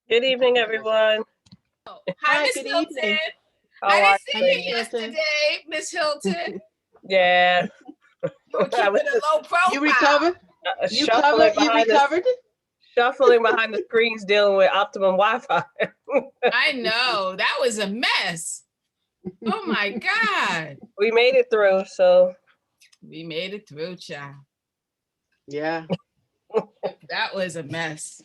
Good evening, everyone. Hi, Miss Hilton. How I are didn't see you? you yesterday, Miss Hilton. Yeah. You were keeping a low profile. You recovered? Shuffling behind the screens, dealing with Optimum Wi-Fi. I know. That was a mess. Oh my God. We made it through, so. We made it through, child. Yeah. That was a mess.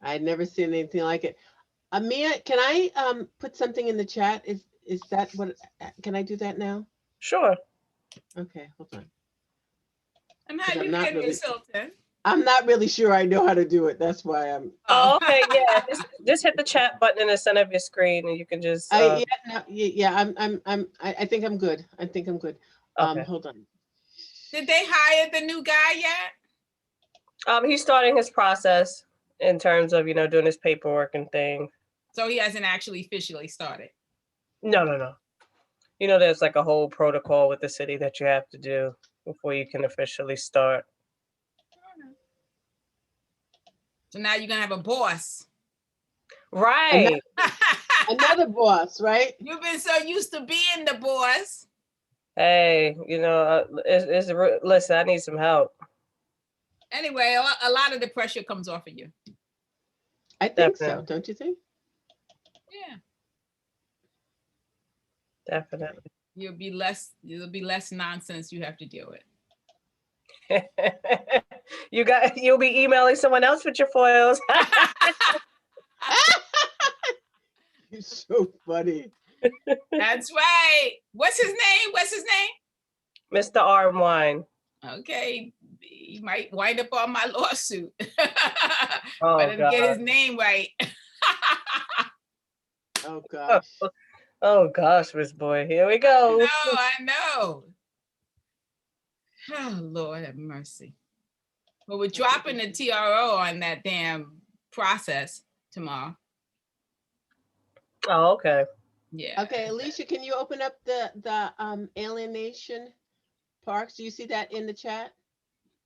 I'd never seen anything like it. Mia, can I put something in the chat? Is that what, can I do that now? Sure. Okay, hold on. And how you doing, Miss Hilton? I'm not really sure I know how to do it. That's why I'm. Oh, okay, yeah. Just hit the chat button in the center of your screen, and you can just. I think I'm good. I think I'm good. Okay. Hold on. Did they hire the new guy yet? He's starting his process in terms of doing his paperwork and things. So he hasn't actually officially started. No. There's like a whole protocol with the city that you have to do before you can officially start. So now you're gonna have a boss. Right. Another boss, right? You've been so used to being the boss. Hey, listen, I need some help. Anyway, a lot of the pressure comes off of you. I think so, don't you think? Yeah. Definitely. There'll be less nonsense you have to deal with. You'll be emailing someone else with your foils. You're so funny. That's right. What's his name? Mr. Arm Wine. Okay. He might wind up on my lawsuit. Oh, better get his name right. Oh gosh. Oh gosh, Miss Boy. Here we go. I know. Oh Lord have mercy. Well, we're dropping the TRO on that damn process tomorrow. Oh, okay. Yeah. Okay, Alicia, can you open up the alienation parks? Do you see that in the chat?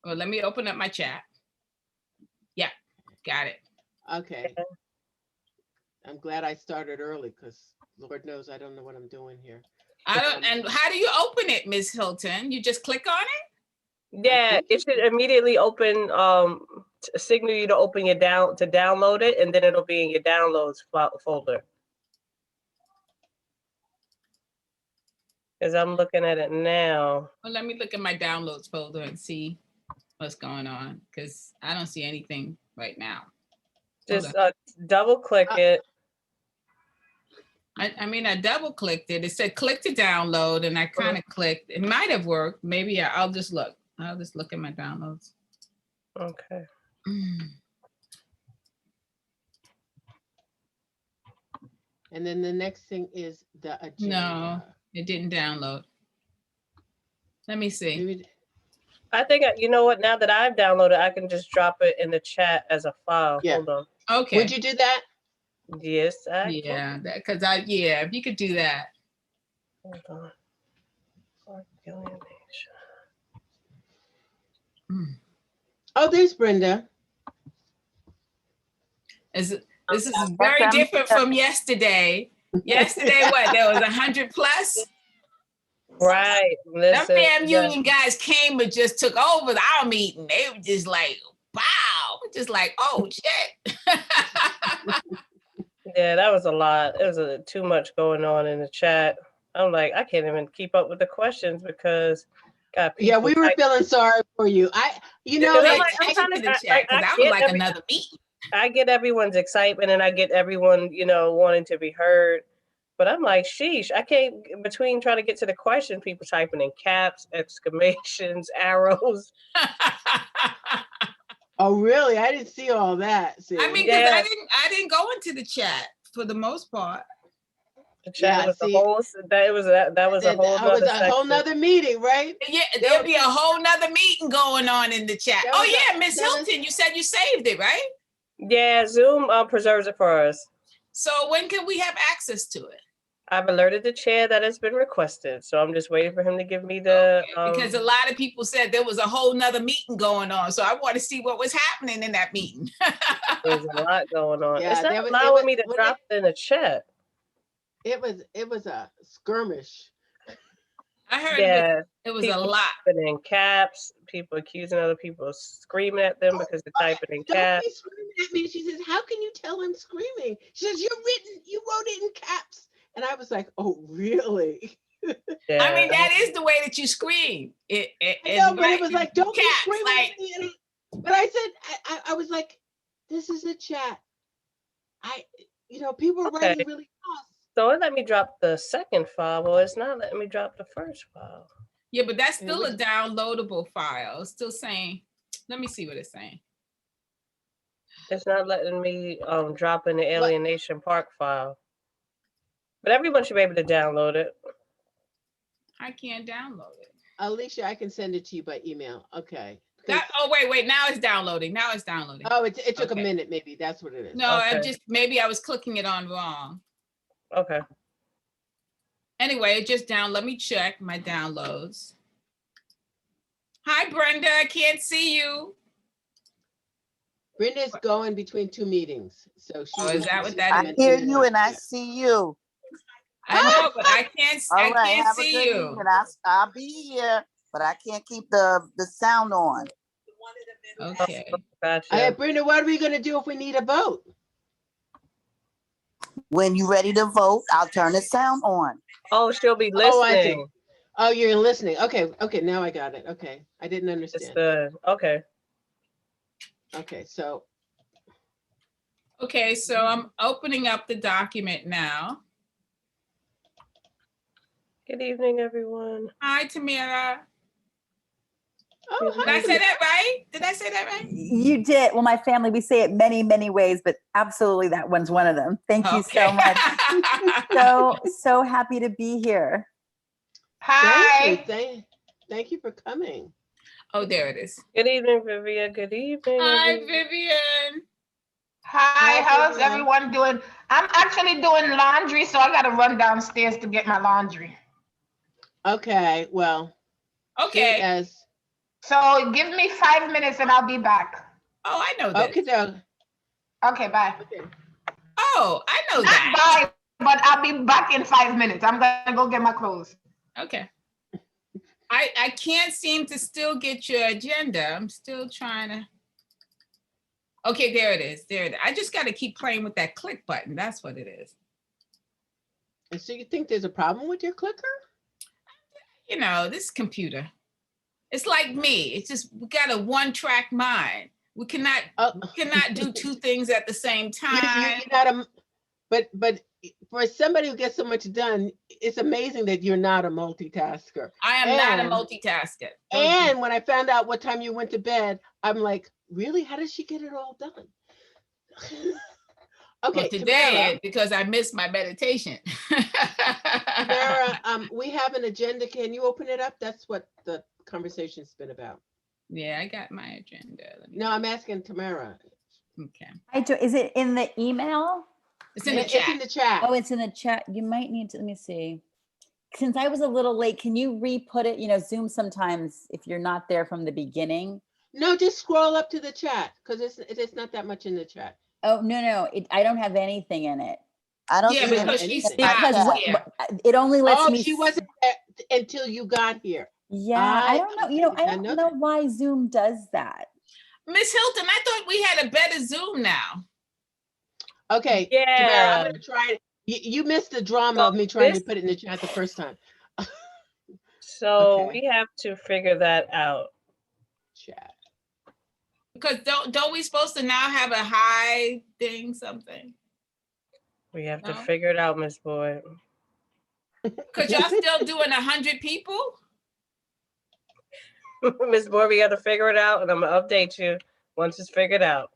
Well, let me open up my chat. Yeah, got it. Okay. I'm glad I started early because Lord knows I don't know what I'm doing here. And how do you open it, Ms. Hilton? You just click on it? Yeah, it should immediately open, signal you to open to download it, and then it'll be in your downloads folder. Because I'm looking at it now. Well, let me look at my downloads folder and see what's going on, because I don't see anything right now. Just double click it. I double clicked it. It said click to download, and I kind of clicked. It might have worked. Maybe I'll just look. I'll just look at my downloads. Okay. And then the next thing is the agenda. No, it didn't download. Let me see. I think, you know what, now that I've downloaded, I can just drop it in the chat as a file. Yeah. Hold on. Okay. Would you do that? Yes, I can. Because if you could do that. Hold on. Oh, there's Brenda. This is very different from yesterday. Yesterday, what? There was 100 plus? Right. Them damn union guys came and just took over our meeting. They were just like, wow. Just like, oh, shit. Yeah, that was a lot. It was too much going on in the chat. I'm like, I can't even keep up with the questions because yeah, we were feeling sorry for you. I get everyone's excitement and I get everyone, wanting to be heard. But I'm like, sheesh, I can't, between trying to get to the question, people typing in caps, exclamations, arrows. Oh, really? I didn't see all that. See? I mean, because I didn't go into the chat for the most part. The chat Yeah, was see, a whole, that was a whole that was nother a whole section. nother meeting, right? Yeah, There there'll was- be a whole nother meeting going on in the chat. There Oh was a- yeah, Miss there was- Hilton, you said you saved it, right? Yeah, Zoom preserves it for us. So when can we have access to it? I've alerted the chair that it's been requested, so I'm just waiting for him to give me the. Because a lot of people said there was a whole nother meeting going on. So I want to see what was happening in that meeting. There's a lot going on. Yeah, It's not there was- allowing was- me to when drop it in the chat. It was a skirmish. I heard Yeah, it was a people lot. typing in caps. People accusing other people of screaming at them because they're typing in Don't caps. be screaming at me. She says, "How can you tell I'm screaming?" She says, "You wrote it in caps." And I was like, "Oh, really?" Yeah. I mean, that is the way that you scream. I know, but it was like, "Don't be caps, screaming like, at me." But I said, I was like, "This is a chat. People are Okay. writing really fast." So it let me drop the second file. Well, it's not letting me drop the first file. yeah, but that's Yeah, still a which- downloadable file. It's still saying, let me see what it's saying. It's not letting me drop in the Alienation Park file. But everyone should be able to download it. I can't download it. Alicia, I can send it to you by email. Okay. 'Cause- Oh, wait, now it's downloading. Now it's downloading. Oh, it took Okay. a minute, maybe. That's what it is. No, Okay. maybe I was clicking it on wrong. Okay. Anyway, it just let me check my downloads. Hi, Brenda, I can't see you. Brenda's going between two meetings, so she. Oh, is that what that I is? hear you and I see you. I know, but I can't All right, can't have a see good you. evening. I'll be here, but I can't keep the sound on. Okay. Gotcha. Brenda, what are we gonna do if we need a vote? When you're ready to vote, I'll turn the sound on. Oh, she'll be Oh, I see. listening. Oh, you're listening. Okay, now I got it. Okay, I didn't It's understand. the okay. Okay, so Okay, so I'm opening up the document now. Good evening, everyone. Hi, Tamara. oh, Did I say that right? Did I say that right? You did. Well, my family, we say it many, many ways, but absolutely that one's one of them. Thank you so much. So happy to be here. Hi. Thank you for coming. Oh, there it is. Good evening, Vivian. Good evening. Hi, everyone. Vivian. Hi, Hi, how's Vivian. everyone doing? I'm actually doing laundry, so I gotta run downstairs to get my laundry. Okay, well. Okay. So give me 5 minutes and I'll be back. Oh, I know that. Okay, so. Okay, bye. Oh, I know Not that. bye, but I'll be back in 5 minutes. I'm gonna go get my clothes. Okay. I can't seem to still get your agenda. I'm still trying to. Okay, there it is. There it is. I just got to keep playing with that click button. That's what it is. And so you think there's a problem with your clicker? You know, this computer. It's like me. It's just we got a one-track mind. We cannot do two things at the same time. You're not but for somebody who gets so much done, it's amazing that you're not a multitasker. I am not a multitasker. And when I found out what time you went to bed, I'm like, really? How does she get it all done? Okay, Well, today, Tamara, because I missed my meditation. Tamara, we have an agenda. Can you open it up? That's what the conversation's been about. Yeah, I got my agenda. No, I'm asking Tamara. Okay. Is it in the email? It's in the It's chat. in the chat. Oh, it's in the chat. You might need to, let me see. Since I was a little late, can you re-put it? You know, Zoom sometimes, if you're not there from the beginning. No, just scroll up to the chat because it's not that much in the chat. Oh, no, I don't have anything in it. I don't Yeah, see because anything she's in my Because chat. Yeah. it only lets Oh, me. she wasn't there until you got here. Yeah, I don't know. You know, I did not don't know know why Zoom does that. Miss Hilton, I thought we had a better Zoom now. Okay, Tamara, I'm Yeah. gonna try it. You missed the drama of me trying to put it in the chat the first time. So Okay. we have to figure that out. Chat. Because don't we supposed to now have a high thing, something? We have to No? figure it out, Miss Boyd. Because y'all still doing 100 people? Miss Boyd, we got to figure it out, and I'm gonna update you once it's figured out.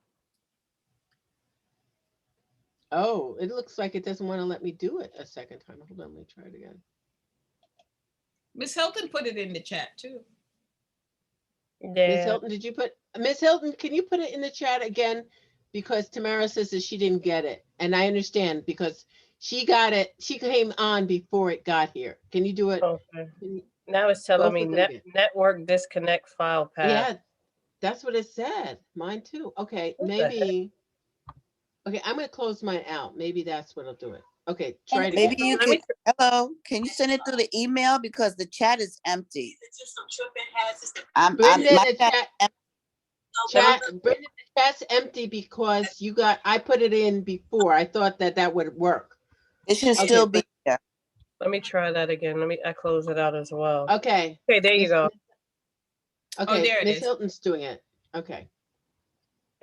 Oh, it looks like it doesn't want to let me do it a second time. Hold on, let me try it again. Miss Hilton put it in the chat too. Miss Yeah. Hilton, Miss Hilton, can you put it in the chat again? Because Tamara says that she didn't get it. And I understand because she got it. She came on before it got here. Can you do it? Okay. Can you- Now it's telling Both me of them again. network disconnect file path. Yeah, that's what it said. Mine too. Okay, What the heck? maybe. Okay, I'm gonna close mine out. Maybe that's what'll do it. Okay, try it Maybe again. you Let me can, hello, can you send it through the email because the chat is empty? Brenda, My the chat, Brenda, the chat's empty because I put it in before. I thought that would work. it should Okay, still be there. Let me try that again. I close it out as well. Okay. Okay, there you Miss- go. Okay, there it Miss is. Hilton's doing it. Okay.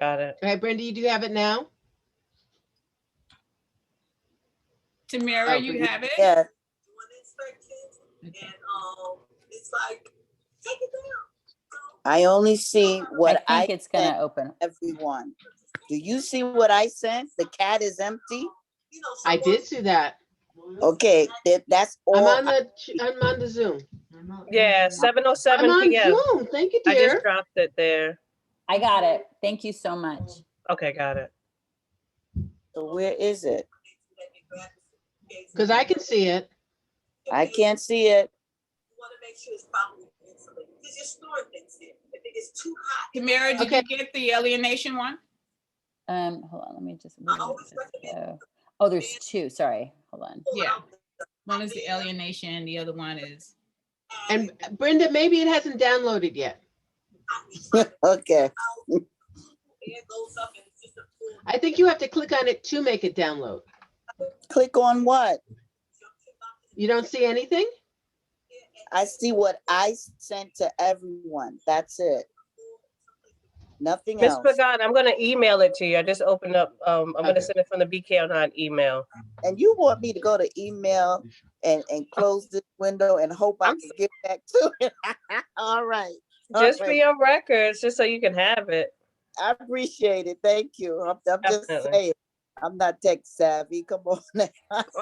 Got it. All right, Brenda, you do have it now? Tamara, Oh, you have it? Yeah, I only see what I I think it's sent gonna open. everyone. Do you see what I sent? The cat is empty. I did see that. Okay, that's I'm all. on the Zoom. Yeah, I'm 7:07 on p.m. Zoom. Thank you, I just dear. dropped it there. I got it. Thank you so much. Okay, got it. So where is it? Because I can see it. I can't see it. Tamara, did Okay. you get the alienation one? Hold on, let me just, where did this go? Oh, there's two, sorry, hold on. Yeah. One is the alienation, the other one is. And Brenda, maybe it hasn't downloaded yet. Okay, I think you have to click on it to make it download. click on what? You don't see anything? I see what I sent to everyone. That's it. Nothing Miss else. Pagano, I'm gonna email it to you. I just opened up. I'm Okay. gonna send it from the BK09 email. And you want me to go to email and close this window and hope I I'm- can get back to it? All right. All Just for right. your records, just so you can have it. I appreciate it. Thank you. I'm just Definitely. saying. I'm not tech savvy. Come on now.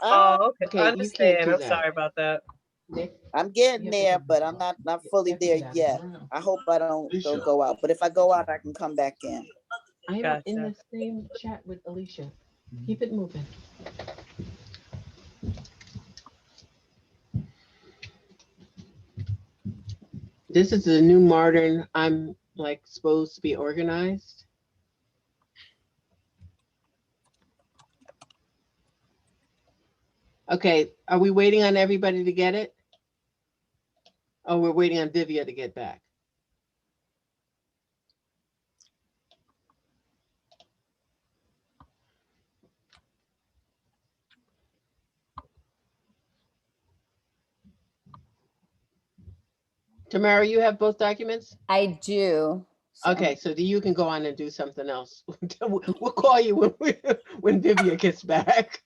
Oh, okay. Okay, I you can't understand. do I'm that. sorry about that. Nick, I'm you getting have to there, go- but I'm not fully you have to there get out of yet. the room. I hope I don't go out. But if I go out, I can come back in. I'm in Gotcha. the same chat with Alicia. Keep it moving. This is the new modern, I'm like supposed to be organized. Okay, are we waiting on everybody to get it? Oh, we're waiting on Divya to get back. Tamara, you have both documents? I do. so- Okay, so you can go on and do something else. We'll call you when Divya gets back.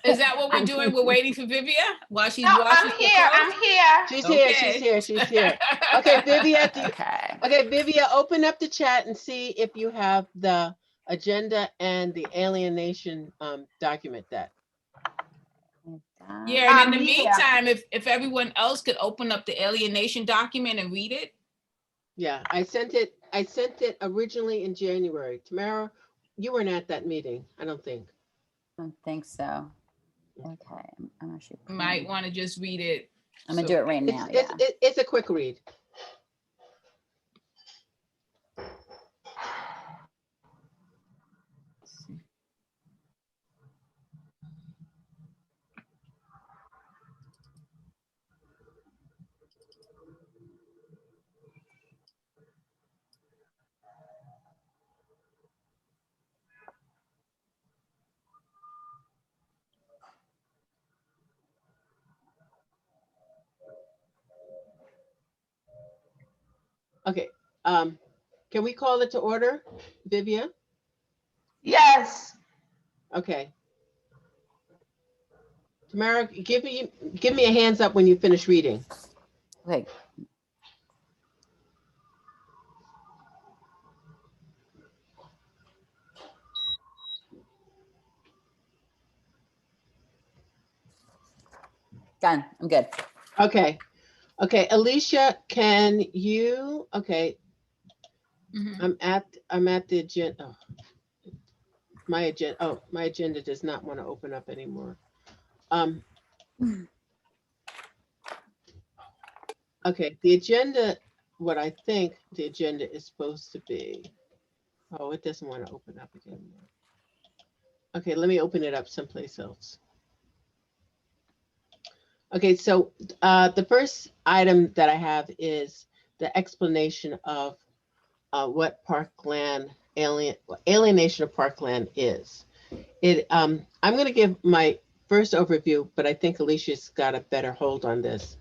Is that what we're doing? We're waiting for Vivia while she's No, washing I'm here. I'm here. She's here, she's here, she's here. Okay, Vivia, Okay. okay, Vivia, open up the chat and see if you have the agenda and the alienation document that. Yeah, and in the Yeah. meantime, if everyone else could open up the alienation document and read it. Yeah, I sent it originally in January. Tamara, you weren't at that meeting, I don't think. I don't think so. Okay, I'm actually. Might want to just read it. I'm gonna do it right now, It's, yeah. it's a quick read. Okay, can we call it to order, Vivia? Yes. Okay. Tamara, give me a hands up when you finish reading. Okay. Done. I'm good. Okay. Okay, Alicia, can you, okay, Mhm. I'm at the agenda. My agenda does not want to open up anymore. Okay, the agenda, what I think the agenda is supposed to be. Oh, it doesn't want to open up again. Okay, let me open it up someplace else. Okay, so the first item that I have is the explanation of what parkland alienation of parkland is. I'm going to give my first overview, but I think Alicia's got a better hold on this.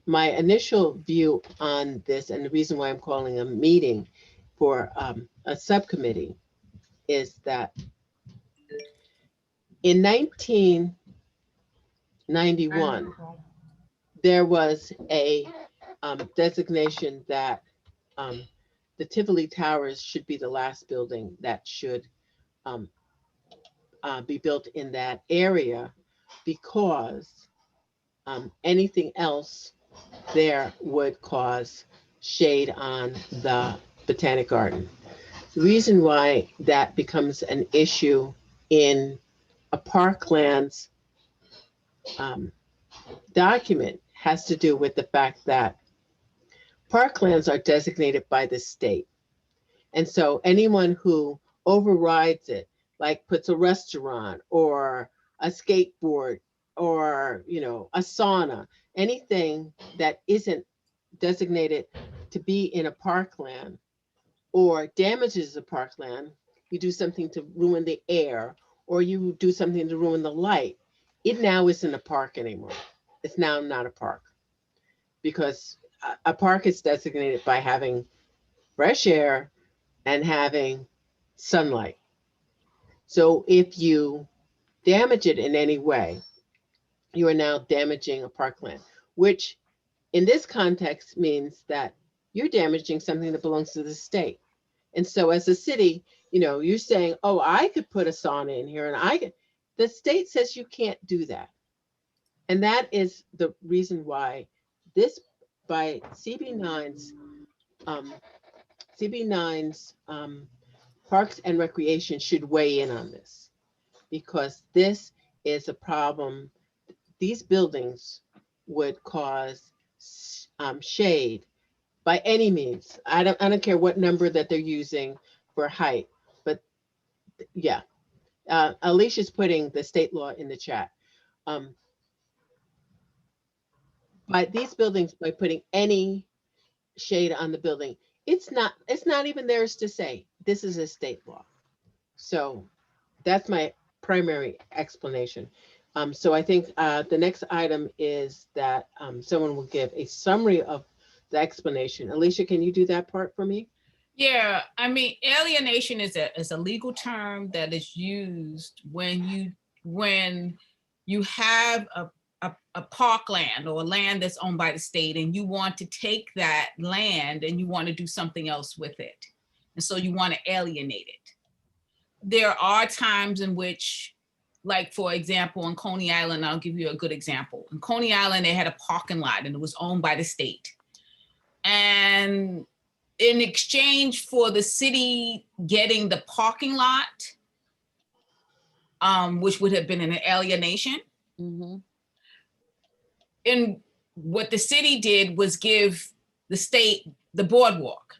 My initial view on this, and the reason why I'm calling a meeting for a subcommittee, is that in 1991, there was a designation that the Tivoli Towers should be the last building that should be built in that area, because anything else there would cause shade on the Botanic Garden. The reason why that becomes an issue in a parklands document has to do with the fact that parklands are designated by the state. And so anyone who overrides it, like puts a restaurant or a skateboard or, a sauna, anything that isn't designated to be in a parkland or damages a parkland, you do something to ruin the air or you do something to ruin the light, it now isn't a park anymore. It's now not a park, because a park is designated by having fresh air and having sunlight. So if you damage it in any way, you are now damaging a parkland, which in this context means that you're damaging something that belongs to the state. And so as a city, you're saying, oh, I could put a sauna in here and the state says you can't do that. And that is the reason why this, by CB9's Parks and Recreation should weigh in on this, because this is a problem. These buildings would cause shade by any means. I don't care what number that they're using for height, but yeah. Alicia's putting the state law in the chat. By these buildings, by putting any shade on the building, it's not even theirs to say. This is a state law. So that's my primary explanation. So I think the next item is that someone will give a summary of the explanation. Alicia, can you do that part for me? Yeah, I mean, alienation is a legal term that is used when you have a parkland or land that's owned by the state, and you want to take that land and you want to do something else with it. And so you want to alienate it. There are times in which, like, for example, in Coney Island, I'll give you a good example. In Coney Island, they had a parking lot and it was owned by the state. And in exchange for the city getting the parking lot, which would have been an alienation, and what the city did was give the state the boardwalk,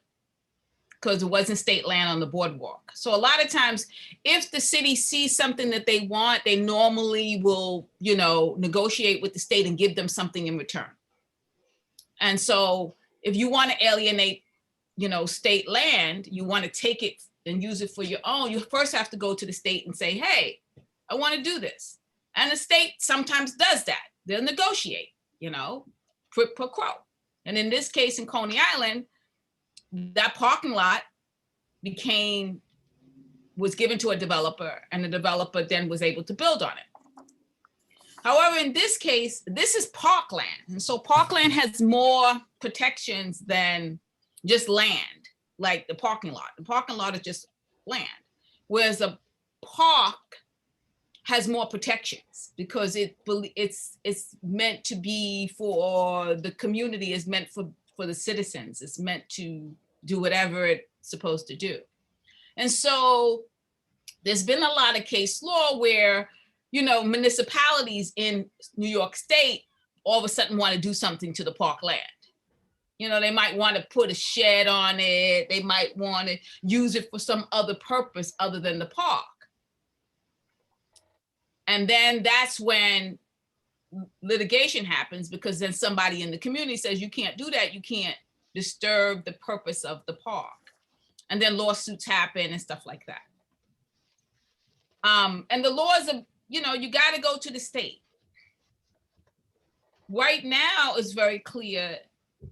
because it wasn't state land on the boardwalk. So a lot of times, if the city sees something that they want, they normally will, negotiate with the state and give them something in return. And so if you want to alienate, state land, you want to take it and use it for your own, you first have to go to the state and say, hey, I want to do this. And the state sometimes does that. They'll negotiate, quid pro quo. And in this case, in Coney Island, that parking lot was given to a developer, and the developer then was able to build on it. However, in this case, this is parkland. And so parkland has more protections than just land, like the parking lot. The parking lot is just land. Whereas a park has more protections because it's meant to be for the community, is meant for the citizens. It's meant to do whatever it's supposed to do. And so there's been a lot of case law where, you know, municipalities in New York State all of a sudden want to do something to the parkland. You know, they might want to put a shed on it. They might want to use it for some other purpose other than the park. And then that's when litigation happens, because then somebody in the community says, you can't do that. You can't disturb the purpose of the park. And then lawsuits happen and stuff like that. And the laws of, you know, you got to go to the state. Right now it's very clear,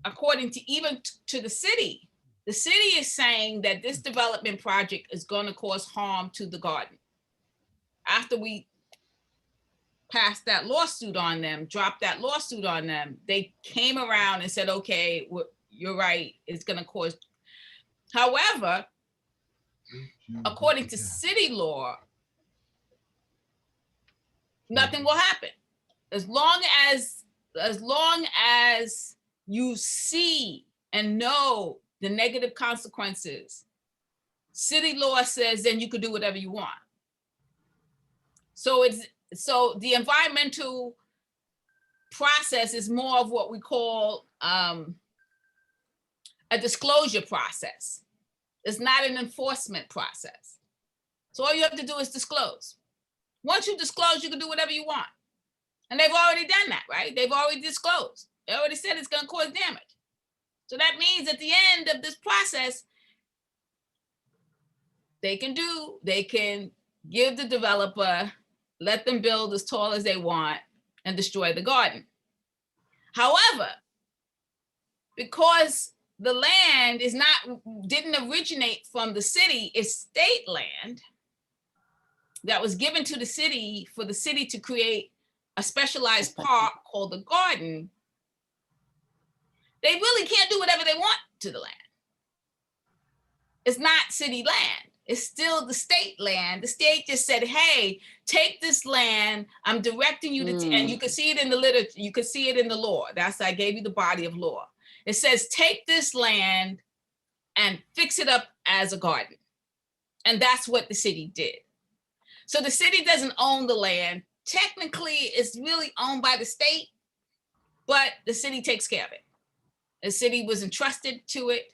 according to even to the city is saying that this development project is going to cause harm to the garden. After we passed that lawsuit on them, dropped that lawsuit on them, they came around and said, okay, you're right, it's going to cause. However, according to city law, nothing will happen. As long as you see and know the negative consequences, city law says then you could do whatever you want. So the environmental process is more of what we call a disclosure process. It's not an enforcement process. So all you have to do is disclose. Once you disclose, you can do whatever you want. And they've already done that, right? They've already disclosed. They already said it's going to cause damage. So that means at the end of this process, they can give the developer, let them build as tall as they want and destroy the garden. However, because the land didn't originate from the city, it's state land that was given to the city for the city to create a specialized park called the garden. They really can't do whatever they want to the land. It's not city land. It's still the state land. The state just said, hey, take this land. I'm directing you to, and you can see it in the literature. You can see it in the law. I gave you the body of law. It says, take this land and fix it up as a garden. And that's what the city did. So the city doesn't own the land. Technically, it's really owned by the state, but the city takes care of it. The city was entrusted to it.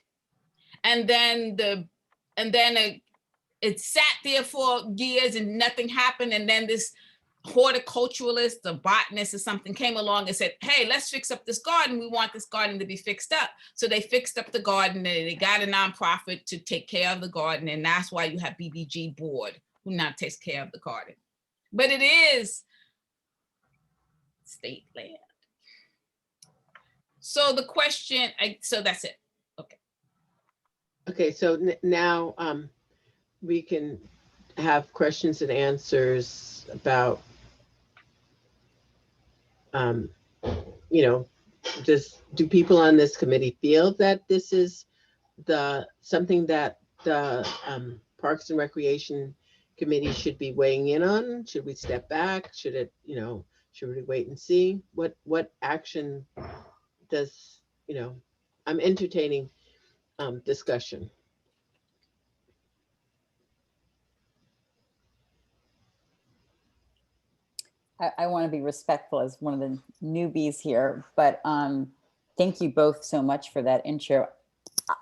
And then it sat there for years and nothing happened. And then this horticulturalist, a botanist or something came along and said, hey, let's fix up this garden. We want this garden to be fixed up. So they fixed up the garden and they got a nonprofit to take care of the garden. And that's why you have BBG board who now takes care of the garden. But it is state land. So the question, so that's it. Okay. Okay, so now we can have questions and answers about, you know, do people on this committee feel that this is something that the Parks and Recreation Committee should be weighing in on? Should we step back? Should it, you know, should we wait and see? What action does, you know, I'm entertaining discussion. I want to be respectful as one of the newbies here, but thank you both so much for that intro.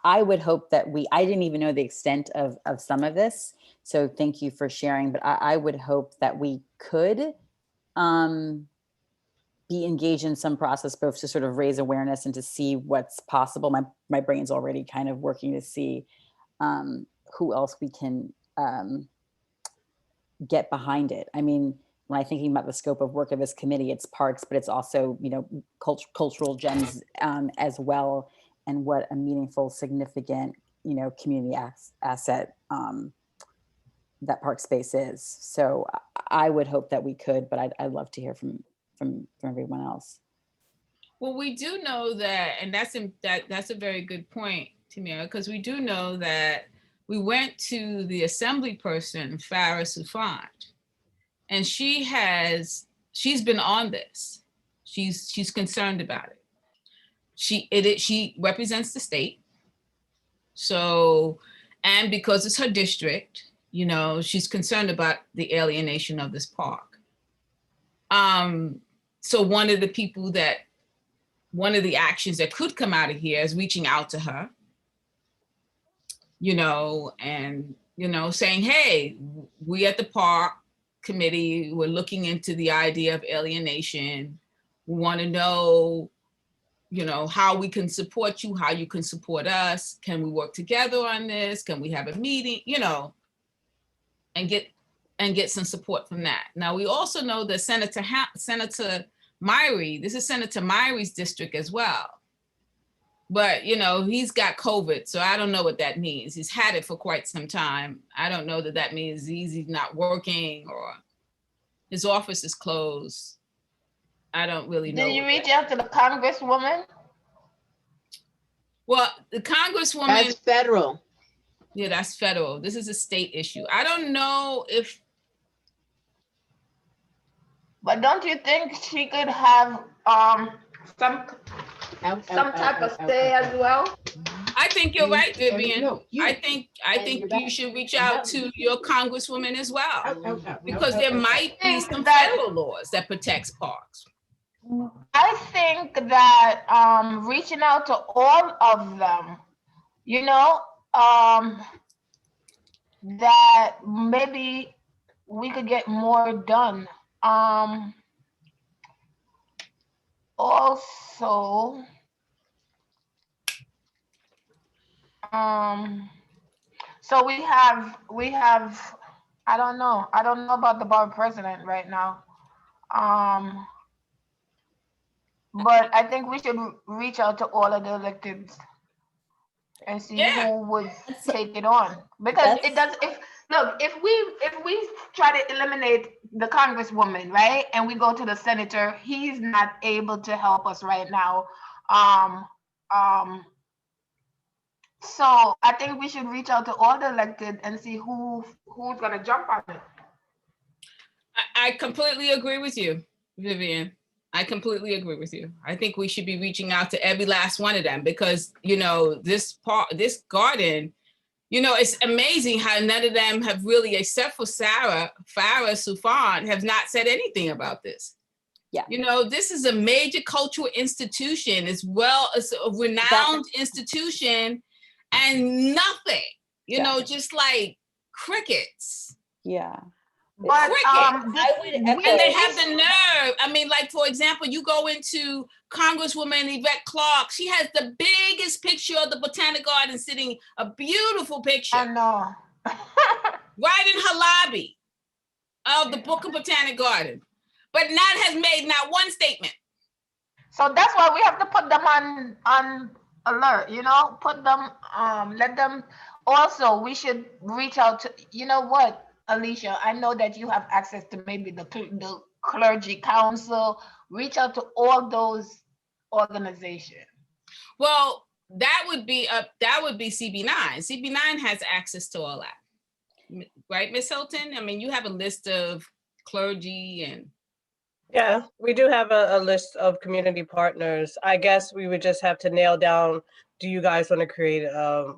I would hope that I didn't even know the extent of some of this, so thank you for sharing, but I would hope that we could be engaged in some process, both to sort of raise awareness and to see what's possible. My brain's already kind of working to see who else we can get behind it. I mean, when I'm thinking about the scope of work of this committee, it's parks, but it's also, you know, cultural gems as well, and what a meaningful, significant, you know, community asset that park space is. So I would hope that we could, but I'd love to hear from everyone else. Well, we do know that, and that's a very good point, Tamira, because we do know that we went to the assembly person, Farah Soufan, and she's been on this. She's concerned about it. She represents the state. So, and because it's her district, you know, she's concerned about the alienation of this park. So one of the actions that could come out of here is reaching out to her, you know, and, you know, saying, hey, we at the park committee, we're looking into the idea of alienation. We want to know, you know, how we can support you, how you can support us. Can we work together on this? Can we have a meeting, you know, and get some support from that. Now, we also know that Senator Myrie, this is Senator Myrie's district as well. But, you know, he's got COVID, so I don't know what that means. He's had it for quite some time. I don't know that that means he's not working or his office is closed. I don't really know. Did you reach out to the Congresswoman? Well, the Congresswoman. That's federal. Yeah, that's federal. This is a state issue. I don't know if. But don't you think she could have some type of stay as well? I think you're right, Vivian. No, I think you should reach out to your Congresswoman as well, because there might be some federal laws that protects parks. I think that reaching out to all of them, you know, that maybe we could get more done. Also, so we have, I don't know about the board president right now. But I think we should reach out to all of the electeds and see who would take it on, because it does. If we try to eliminate the Congresswoman, right, and we go to the senator, he's not able to help us right now. So I think we should reach out to all the elected and see who's gonna jump on it. I completely agree with you, Vivian. I completely agree with you. I think we should be reaching out to every last one of them, because, you know, this garden, you know, it's amazing how none of them have really, except for Farah Soufan, have not said anything about this. Yeah. You know, this is a major cultural institution as well as a renowned institution, and nothing, you know, just like crickets. Yeah. But and they have the nerve. I mean, like, for example, you go into Congresswoman Yvette Clarke. She has the biggest picture of the Botanic Garden, sitting, a beautiful picture. I know. Right in her lobby of the Book of Botanic Garden, but has made not one statement. So that's why we have to put them on alert, you know, put them, let them. Also, we should reach out to, you know what, Alicia, I know that you have access to maybe the clergy council. Reach out to all those organizations. Well, that would be CB9. CB9 has access to all that, right, Ms. Hilton? I mean, you have a list of clergy and. Yeah, we do have a list of community partners. I guess we would just have to nail down, do you guys want to create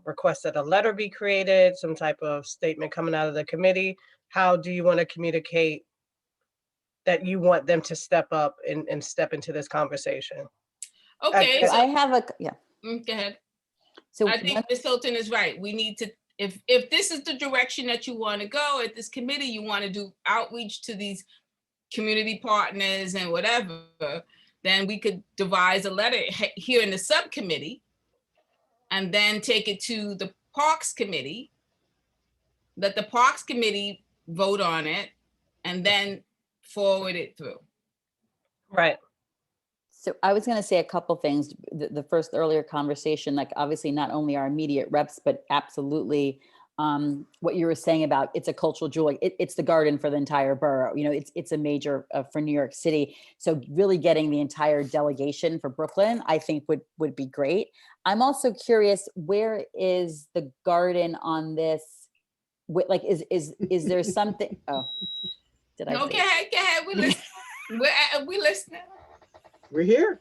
request that a letter be created, some type of statement coming out of the committee? How do you want to communicate that you want them to step up and step into this conversation? Okay. So I have go ahead. So I think Ms. Hilton is right. We need to, if this is the direction that you want to go at this committee, you want to do outreach to these community partners and whatever, then we could devise a letter here in the subcommittee and then take it to the Parks Committee, let the Parks Committee vote on it, and then forward it through. Right. So I was going to say a couple things. The first earlier conversation, like obviously not only our immediate reps, but absolutely what you were saying about it's a cultural jewel. It's the garden for the entire borough. You know, it's a major for New York City. So really getting the entire delegation for Brooklyn, I think would be great. I'm also curious, where is the garden on this? Like, is there something? Oh, Did I No, say? go ahead. We listen. We listening. We're here.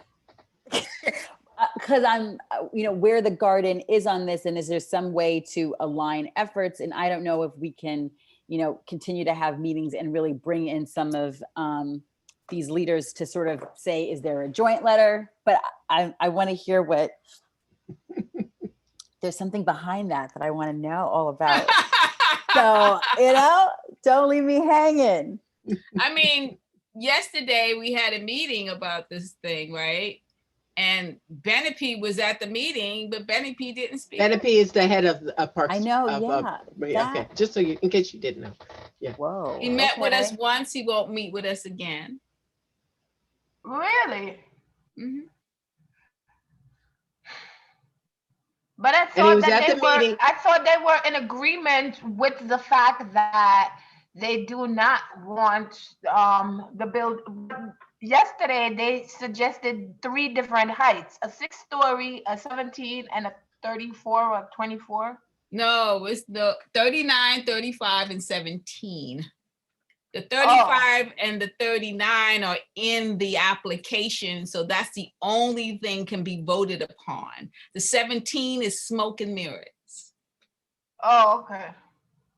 Because I'm, where the garden is on this, and is there some way to align efforts? And I don't know if we can, continue to have meetings and really bring in some of these leaders to sort of say, is there a joint letter? But I want to hear what, there's something behind that I want to know all about. So, don't leave me hanging. I mean, yesterday we had a meeting about this thing, right? And Benepi was at the meeting, but Benepi didn't speak. Benepi is the head of Parks. I know, Okay, just so in case you didn't know. Yeah. Whoa. He met with us okay. once. He won't meet with us again. Really? Mhm. But I And he thought was that at they the were, meeting. I thought they were in agreement with the fact that they do not want the build. Yesterday, they suggested 3 different heights, a 6-story, a 17, and a 34 or 24. No, it's the 39, 35, and 17. The 35 and the 39 are in the application, so that's the only thing can be voted upon. The 17 is smoke and mirrors. Oh, okay.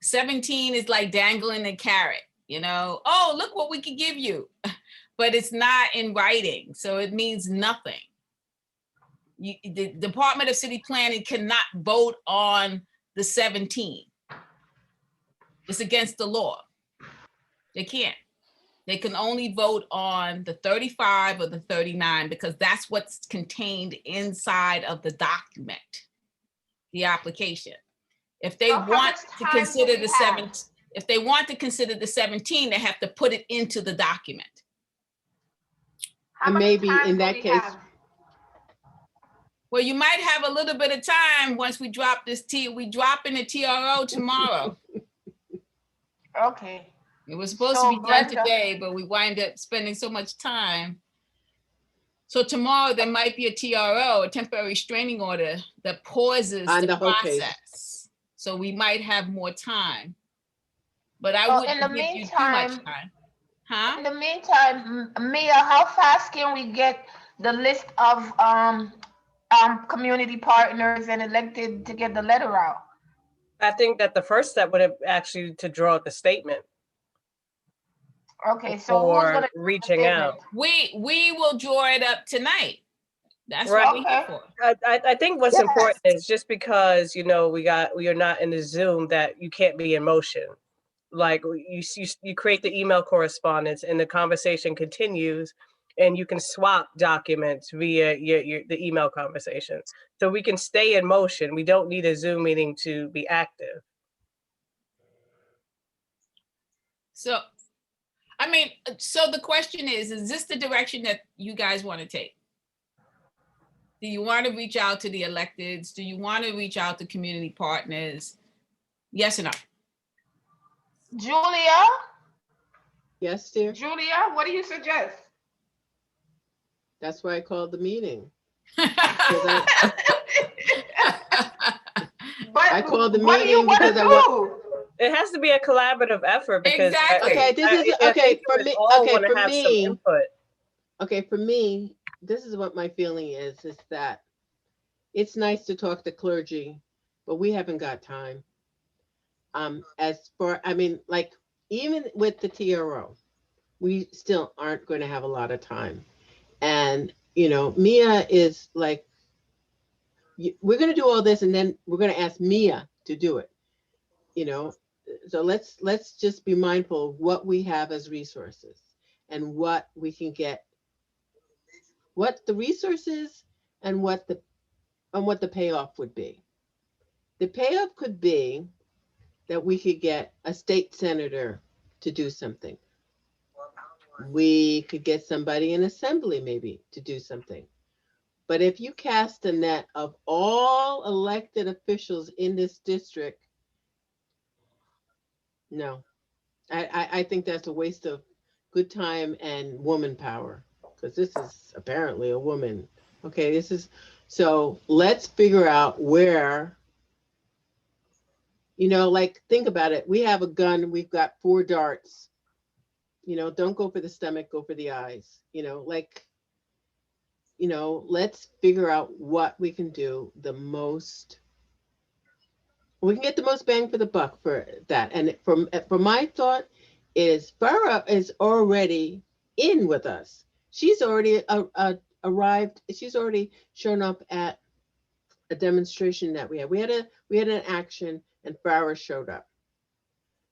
17 is like dangling a carrot, oh, look what we could give you, but it's not in writing, so it means nothing. The Department of City Planning cannot vote on the 17. It's against the law. They can't. They can only vote on the 35 or the 39 because that's what's contained inside of the document, the application. If they So how want much to time do consider we the have? 7, if they want to consider the 17, they have to put it into the document. How And much maybe time in do that we case- have? Well, you might have a little bit of time once we drop this we drop in the TRO tomorrow. Okay. It was supposed So, to be done Brenda- today, but we wind up spending so much time. So tomorrow there might be a TRO, a temporary restraining order that pauses On the the whole case. process. So we might have more time. But I Oh, wouldn't in the give you too much meantime- time. Huh? In the meantime, Mia, how fast can we get the list of community partners and elected to get the letter out? I think that the first step would have actually to draw up the statement Okay, so who's for gonna reaching out. We will draw it up tonight. That's Right. what we're here Okay. for. I think what's Yes. important is just because we are not in the Zoom that you can't be in motion. Like you create the email correspondence and the conversation continues, and you can swap documents via the email conversation. So we can stay in motion. We don't need a Zoom meeting to be active. So, so the question is this the direction that you guys want to take? Do you want to reach out to the electeds? Do you want to reach out to community partners? Yes or no? Julia? Yes, dear. Julia, what do you suggest? That's why I called the meeting. But I called the what do you meeting want to because I do? It has to be a collaborative effort because Exactly. Okay, this is I okay think for we me. all Okay, wanna for have some me. input. Okay, for me, this is what my feeling is that it's nice to talk to clergy, but we haven't got time. Even with the TRO, we still aren't going to have a lot of time. And, Mia is like, we're going to do all this and then we're going to ask Mia to do it, So let's just be mindful of what we have as resources and what we can get, what the resources and what the payoff would be. The payoff could be that we could get a state senator to do something. We could get somebody in assembly maybe to do something. But if you cast a net of all elected officials in this district, no, I think that's a waste of good time and woman power, because this is apparently a woman. Okay, so let's figure out where, think about it. We have a gun, we've got 4 darts. don't go for the stomach, go for the eyes, let's figure out what we can do we can get the most bang for the buck for that. And from my thought is Farah is already in with us. She's already arrived. She's already shown up at a demonstration that we had. We had an action, and Farah showed up.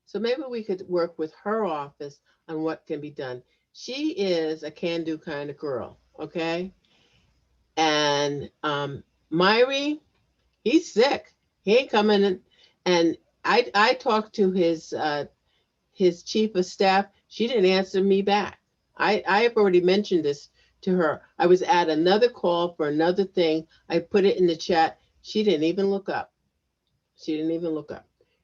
So maybe we could work with her office on what can be done. She is a can-do kind of girl, okay? And Myri, he's sick. He ain't coming in. And I talked to his chief of staff. She didn't answer me back. I have already mentioned this to her. I was at another call for another thing. I put it in the chat. She didn't even look up.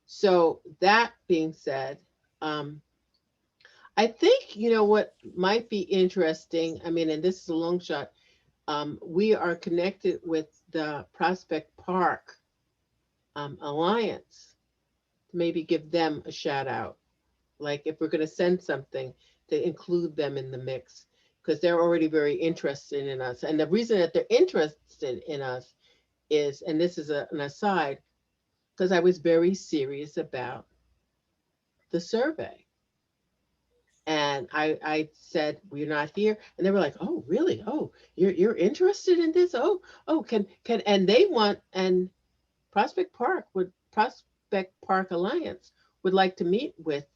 So that being said, I think, what might be interesting, and this is a long shot, we are connected with the Prospect Park Alliance to maybe give them a shout out. Like if we're going to send something, to include them in the mix, because they're already very interested in us. And the reason that they're interested in us is, and this is an aside, because I was very serious about the survey. And I said, we're not here. And they were like, oh, really? Oh, you're interested in this? Oh, can, and they want, and Prospect Park Alliance would like to meet with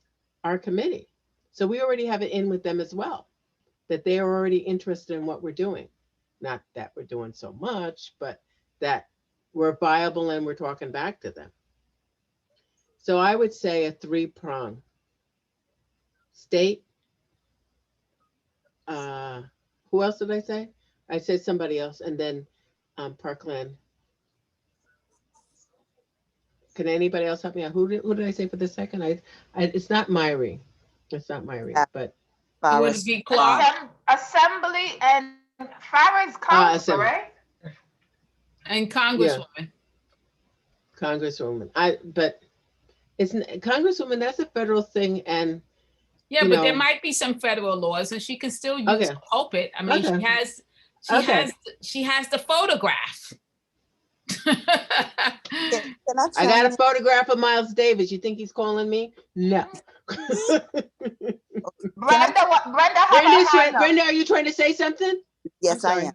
our committee. So we already have it in with them as well, that they are already interested in what we're doing. Not that we're doing so much, but that we're viable and we're talking back to them. So I would say a 3-prong. State. Who else did I say? I said somebody else, and then Parkland. Can anybody else help me out? Who did I say for the second? It's not Myri. It's not Myri, but It would be Clark Assembly and Farah's council, right? and Congresswoman. Yeah. Congresswoman. But it's Congresswoman. That's a federal thing, and yeah, but there might be some federal laws, and she can still use the pulpit. I mean, she has the photograph. I got a photograph of Miles Davis. You think he's calling me? No. Brenda, Brenda, are you trying to say something? Yes, I am.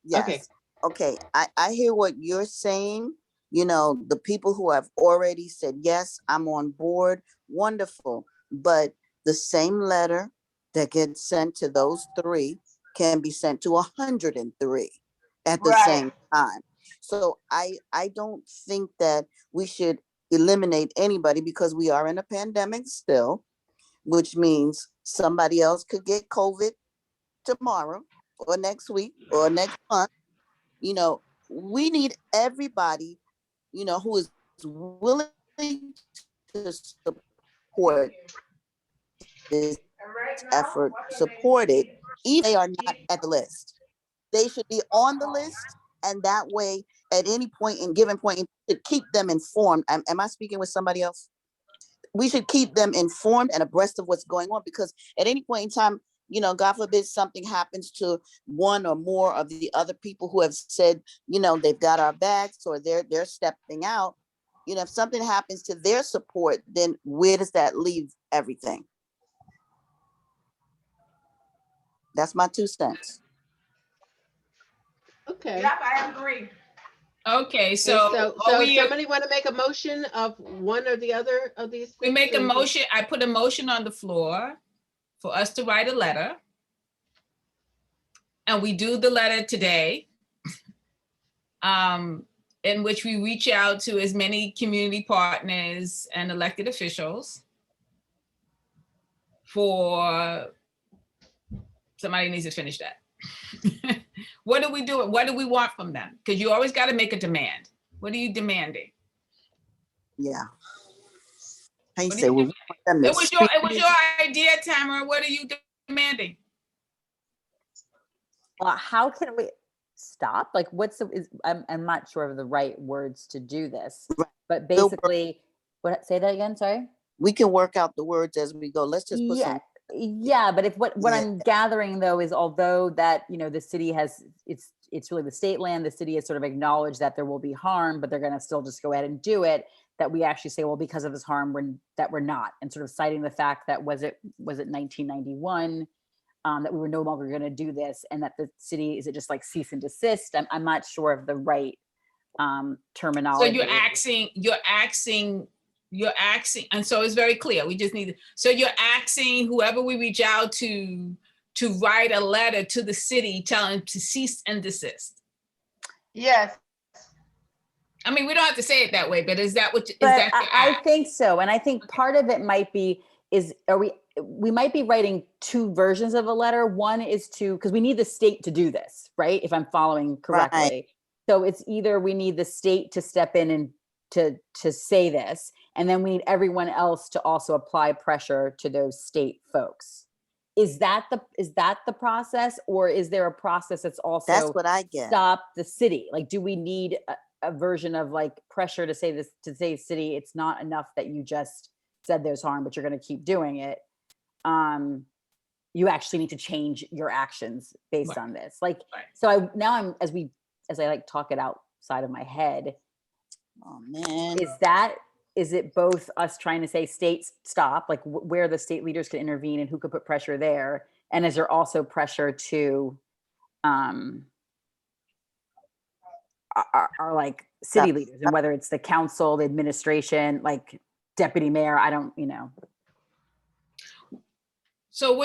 Yes. Okay. I hear what you're saying. The people who have already said, yes, I'm on board. Wonderful. But the same letter that gets sent to those 3 can be sent to 103 at the same time. So I don't think that we should eliminate anybody, because we are in a pandemic still, which means somebody else could get COVID tomorrow or next week or next month. We need everybody, who is willing to support this effort, support it, even if they are not at the list. They should be on the list, and that way, at any given point, to keep them informed. Am I speaking with somebody else? We should keep them informed and abreast of what's going on, because at any point in time, God forbid something happens to one or more of the other people who have said, they've got our backs, or they're stepping out. If something happens to their support, then where does that leave everything? That's my 2 cents. Okay. Yep, I agree. Okay, So somebody want to make a motion of one or the other of these things? We make a motion. I put a motion on the floor for us to write a letter. And we do the letter today, in which we reach out to as many community partners and elected officials for, somebody needs to finish that. What do we do? What do we want from them? Because you always got to make a demand. What are you demanding? Yeah. It was your idea, Tamara. What are you demanding? Well, how can we stop? Like, I'm not sure of the right words to do this, but basically, say that again, sorry? We can work out the words as we go. Let's just put some Yeah, but if what Yeah. I'm gathering though is although that, you know, the city has, it's really the state land, the city has sort of acknowledged that there will be harm, but they're going to still just go ahead and do it, that we actually say, well, because of this harm, we're not, and sort of citing the fact that was it 1991, that we were no longer going to do this, and that the city, is it just like cease and desist? I'm not sure of the right So terminology. you're asking, and so it's very clear. We just need, so you're asking whoever we reach out to write a letter to the city telling them to cease and desist. Yes. I mean, we don't have to say it that way, but is that what, is But that your I ask? think so. And I think part of it might be, we might be writing two versions of a letter. One is to, because we need the state to do this, right? If I'm following correctly. So it's either we need the state to step in and to say this, and then we need everyone else to also apply pressure to those state folks. Is that the process, or is there a process that's also That's what I get. stop the city? Like, do we need a version of like pressure to say this, to say city, it's not enough that you just said there's harm, but you're going to keep doing it. You actually need to change your actions based Right. on this. Like, Right. so as I like talk it outside of my head, Oh, man. is it both us trying to say states stop, like where the state leaders can intervene and who could put pressure there? And is there also pressure to, are like city Stop. leaders, and whether it's the council, the administration, like deputy mayor, I don't, you know. So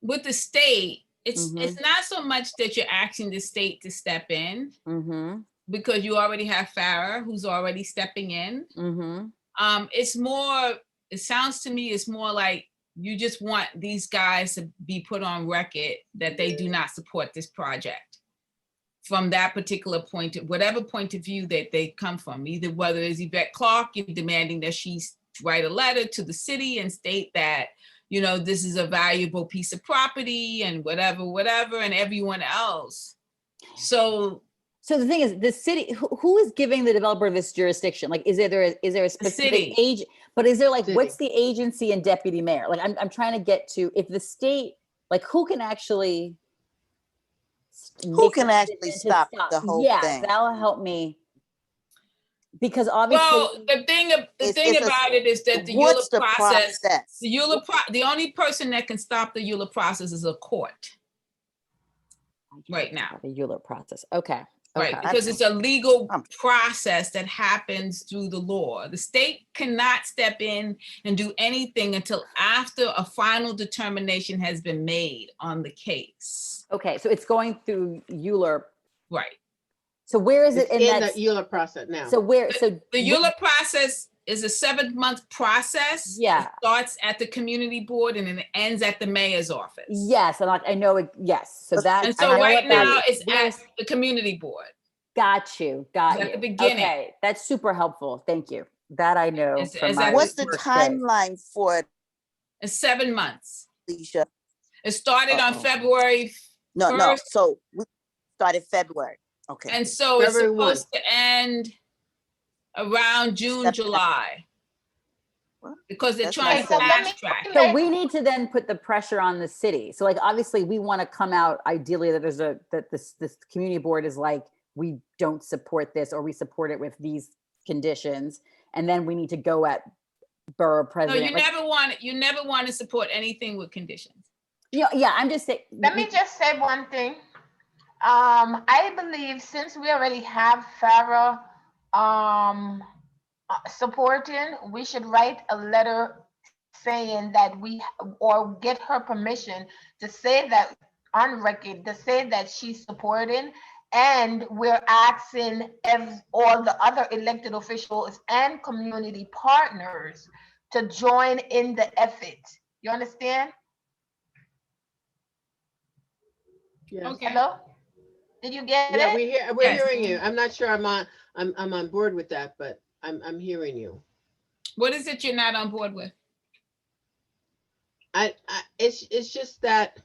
with the state, it's Mhm. it's not so much that you're asking the state to step in, Mm-hmm. because you already have Farah who's already stepping in. Mm-hmm. It's more, it sounds to me, it's more like you just want these guys to be put on record that they do not support this project from that particular point, whatever point of view that they come from, either whether it's Yvette Clarke, you're demanding that she write a letter to the city and state that, you know, this is a valuable piece of property and whatever, and everyone else. So the thing is, the city, who is giving the developer this jurisdiction? Like, is there a specific city. age? But is there like, City. what's the agency and deputy mayor? Like, I'm trying to get to, if the state, like, who can actually make can the actually decision to stop the whole yeah, thing? that'll help me. Because obviously, well, the thing It's about it is that the EULA What's the process, process? the only person that can stop the EULA process is a court right now. the EULA process. Okay. Right, Okay. because it's a legal Um, process that happens through the law. The state cannot step in and do anything until after a final determination has been made on the case. Okay. So it's going through EULA. Right. So where is it It's in in that? the EULA process now. So where? So The EULA process is a 7-month process. Yeah. It starts at the community board and then it ends at the mayor's office. Yes, and I know it. Yes, so that. And I so know right what that now is. it's Where's- at the community board. Got you. Got At you. the beginning. Okay, that's super helpful. Thank you. That I know. It's- from it's my at What's the work day. timeline for it, It's 7 months. Alicia? It started on Uh-oh. February No, no. First- So we started February. Okay. And so it's February 1. supposed to end around June, September. July. Well, Because they're that's trying nice. to So let me- fast track. So we need to then put the pressure on the city. So like obviously we want to come out ideally that there's that this community board is like, we don't support this, or we support it with these conditions, and then we need to go at borough No, president. you never want to support anything with conditions. Yeah, I'm just saying. Let me just say one thing. I believe since we already have Farah supporting, we should write a letter saying that or get her permission to say that on record, to say that she's supporting, and we're asking all the other elected officials and community partners to join in the effort. You understand? Yes. Okay. Hello? Did you get Yeah, it? we're Yes. hearing you. I'm not sure I'm on board with that, but I'm hearing you. What is it you're not on board with? It's just that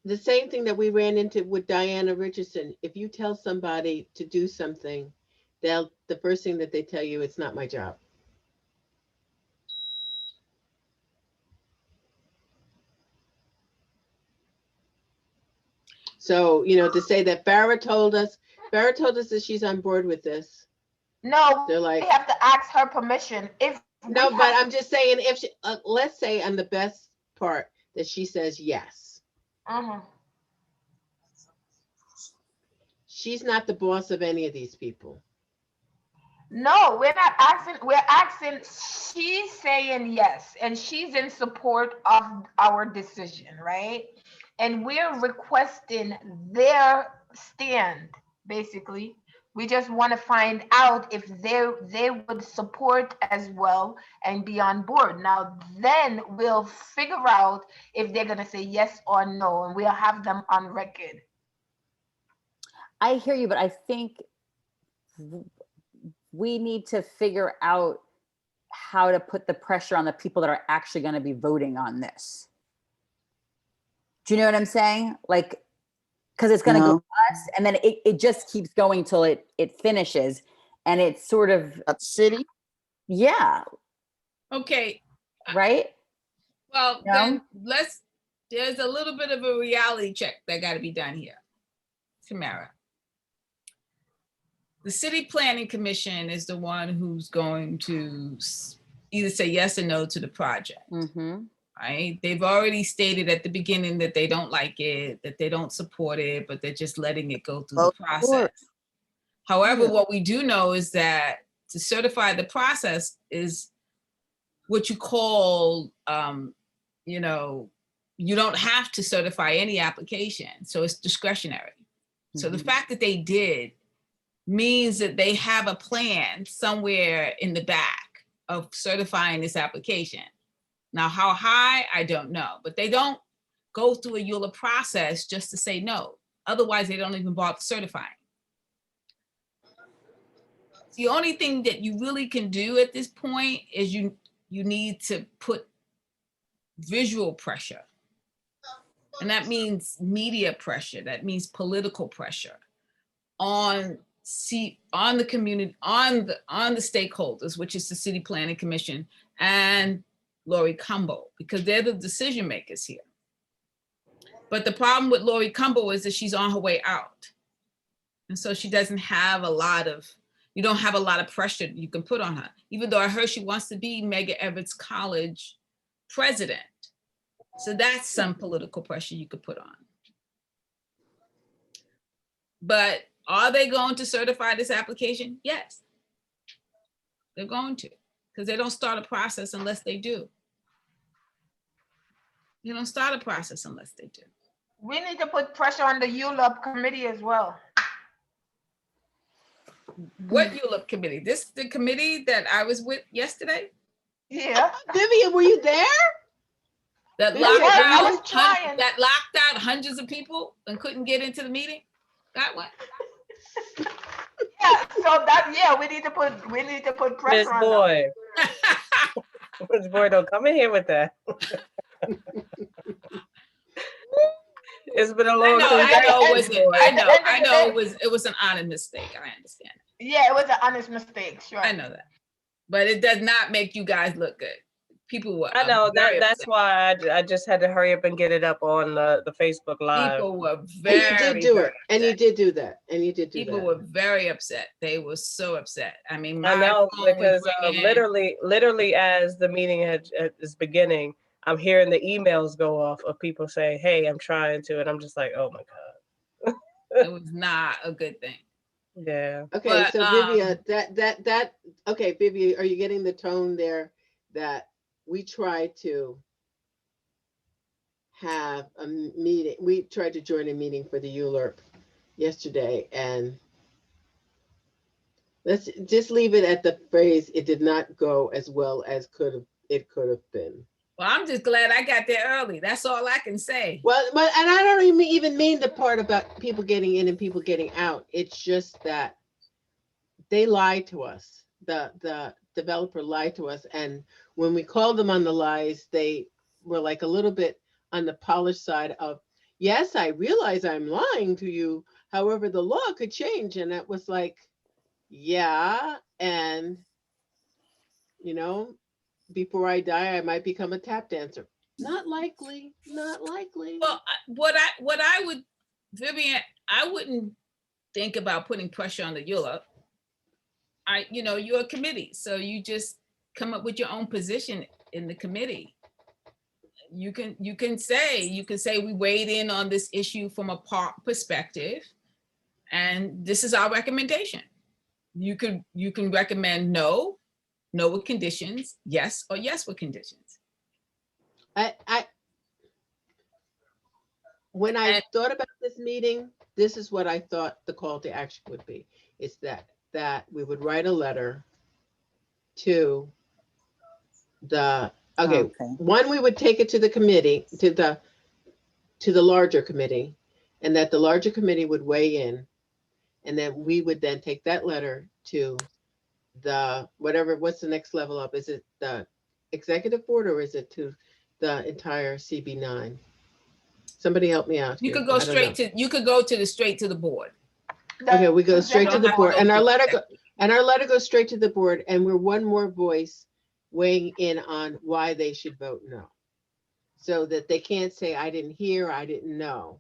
the same thing that we ran into with Diana Richardson. If you tell somebody to do something, the first thing that they tell you, it's not my job. So, to say that Farrah told us that she's on board with this. No, They're we like, have to ask her permission. If no, we but have I'm just saying, if she, let's say on the best part that she says yes. Mhm. She's not the boss of any of these people. No, we're not asking. We're asking. She's saying yes, and she's in support of our decision, right? And we're requesting their stand, basically. We just want to find out if they would support as well and be on board. Now, then we'll figure out if they're gonna say yes or no, and we'll have them on record. I hear you, but I think we need to figure out how to put the pressure on the people that are actually going to be voting on this. Do you know what I'm saying? Like, because it's going to go No. to us, and then it just keeps going till it finishes, and it's sort of, At the city? yeah, Okay, right? well, No? then there's a little bit of a reality check that got to be done here. Tamara. The City Planning Commission is the one who's going to either say yes or no to the project, Mm-hmm. right? They've already stated at the beginning that they don't like it, that they don't support it, but they're just letting it go through the Of process. course. However, Yeah. what we do know is that to certify the process is what you call, you don't have to certify any application. So it's discretionary. So the Mhm. fact that they did means that they have a plan somewhere in the back of certifying this application. Now, how high, I don't know, but they don't go through a EULA process just to say no. Otherwise, they don't even bother certifying. The only thing that you really can do at this point is you need to put visual pressure. And that means media pressure, that means political pressure on the community, on the stakeholders, which is the City Planning Commission and Lori Cumbo, because they're the decision makers here. But the problem with Lori Cumbo is that she's on her way out. And so she doesn't have you don't have a lot of pressure you can put on her, even though I heard she wants to be Medgar Evers College president. So that's some political pressure you could put on. But are they going to certify this application? Yes. They're going to, because they don't start a process unless they do. They don't start a process unless they do. We need to put pressure on the ULUP committee as well. What ULUP committee? This the committee that I was with yesterday? Yeah. Vivian, were you there? That Yeah, locked I out, was trying. that locked out hundreds of people and couldn't get into the meeting? That one? Yeah, so we need to put Miss pressure on them. Boy. Miss Boy, don't come in here with that. It's been a long time. I know it was an honest mistake. I understand. Yeah, it was an honest mistake, sure. I know that. But it does not make you guys look good. People were I know very that's upset. why I just had to hurry up and get it up on the Facebook Live. People were And very you did do very it. And you upset. did do that. And you did do People that. were very upset. They were so upset. I mean, I my know, phone was because ringing. literally as the meeting is beginning, I'm hearing the emails go off of people saying, "Hey, I'm trying to," and I'm just like, "Oh my God." It was not a good thing. Yeah. Okay, But, so Vivian, okay, Vivian, are you getting the tone there that we try to have a meeting? We tried to join a meeting for the ULURP yesterday, and let's just leave it at the phrase, it did not go as well as it could have been. Well, I'm just glad I got there early. That's all I can say. Well, but and I don't even mean the part about people getting in and people getting out. It's just that they lied to us. The developer lied to us, and when we called them on the lies, they were like a little bit on the polished side of, yes, I realize I'm lying to you. However, the law could change, and it was like, yeah, and before I die, I might become a tap dancer. Not likely, not likely. Well, what I would Vivian, I wouldn't think about putting pressure on the ULUP. You're a committee, so you just come up with your own position in the committee. You can say we weighed in on this issue from a park perspective, and this is our recommendation. You can recommend no with conditions, yes, or yes with conditions. When I And- thought about this meeting, this is what I thought the call to action would be. It's that we would write a letter to the, okay, one, we would take it to the committee, to the larger committee, and that the larger committee would weigh in. And then we would then take that letter to the, what's the next level up? Is it the executive board or is it to the entire CB9? Somebody help me out. You here. could go I don't know. straight to the board. Okay, we go straight to the Don't board, have to and go our to letter executive. goes straight to the board, and we're one more voice weighing in on why they should vote no. So that they can't say, I didn't hear, I didn't know.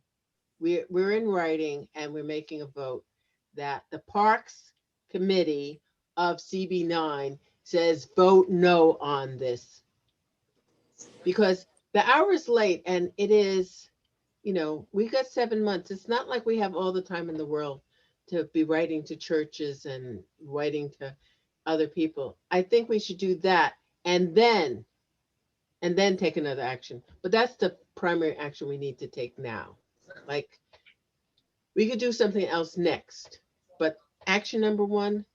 We're in writing and we're making a vote that the Parks Committee of CB9 says vote no on this. Because the hour is late and it is, we got 7 months. It's not like we have all the time in the world to be writing to churches and writing to other people. I think we should do that and then take another action. But that's the primary action we need to take now. Like, we could do something else next, but action number one,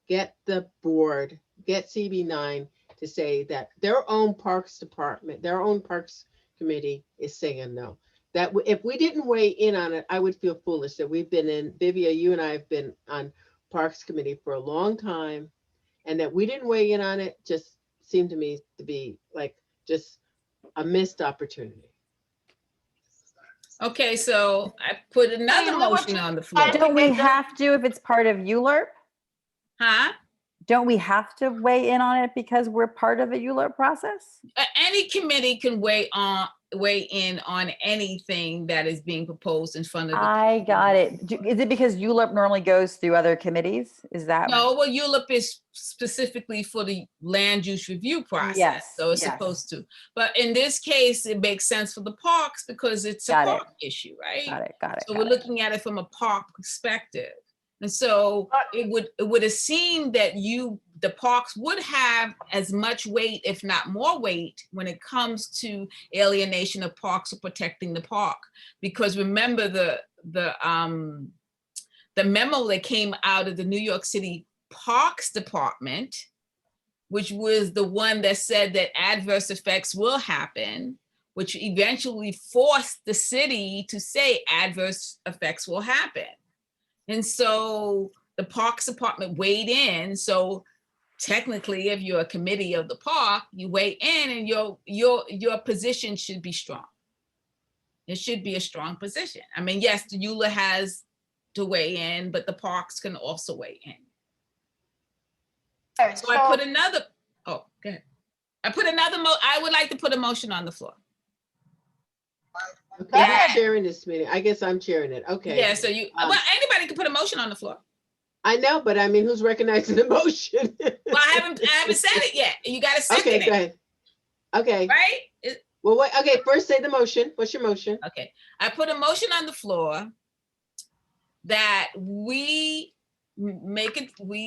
get the board, get CB9 to say that their own parks department, their own parks committee is saying no. That if we didn't weigh in on it, I would feel foolish that we've been in, Vivia, you and I have been on Parks Committee for a long time, and that we didn't weigh in on it just seemed to me to be like just a missed opportunity. Okay, so I put another motion on the floor. Don't we have to if it's part of ULURP? Huh? Don't we have to weigh in on it because we're part of a ULURP process? Any committee can weigh in on anything that is being proposed in front of the. I got it. Is it because ULURP normally goes through other committees? Is that? No, well, ULURP is specifically for the land use review process. Yes, So it's yes. supposed to. But in this case, it makes sense for the parks because it's a Got it. park issue, right? Got it. So we're looking at it from a park perspective. And so it would have seemed that the parks would have as much weight, if not more weight, when it comes to alienation of parks or protecting the park. Because remember the memo that came out of the New York City Parks Department, which was the one that said that adverse effects will happen, which eventually forced the city to say adverse effects will happen. And so the Parks Department weighed in. So technically, if you're a committee of the park, you weigh in and your position should be strong. It should be a strong position. I mean, yes, the EULA has to weigh in, but the parks can also weigh in. So I put another, go ahead. I would like to put a motion on the floor. Okay, who's chairing this meeting? I guess I'm chairing it. Okay. Yeah, so anybody can put a motion on the floor. I know, but I mean, who's recognizing the motion? Well, I haven't said it yet. You got to second Okay, it. go ahead. Okay. Right? Well, wait, okay, first say the motion. What's your motion? Okay, I put a motion on the floor that we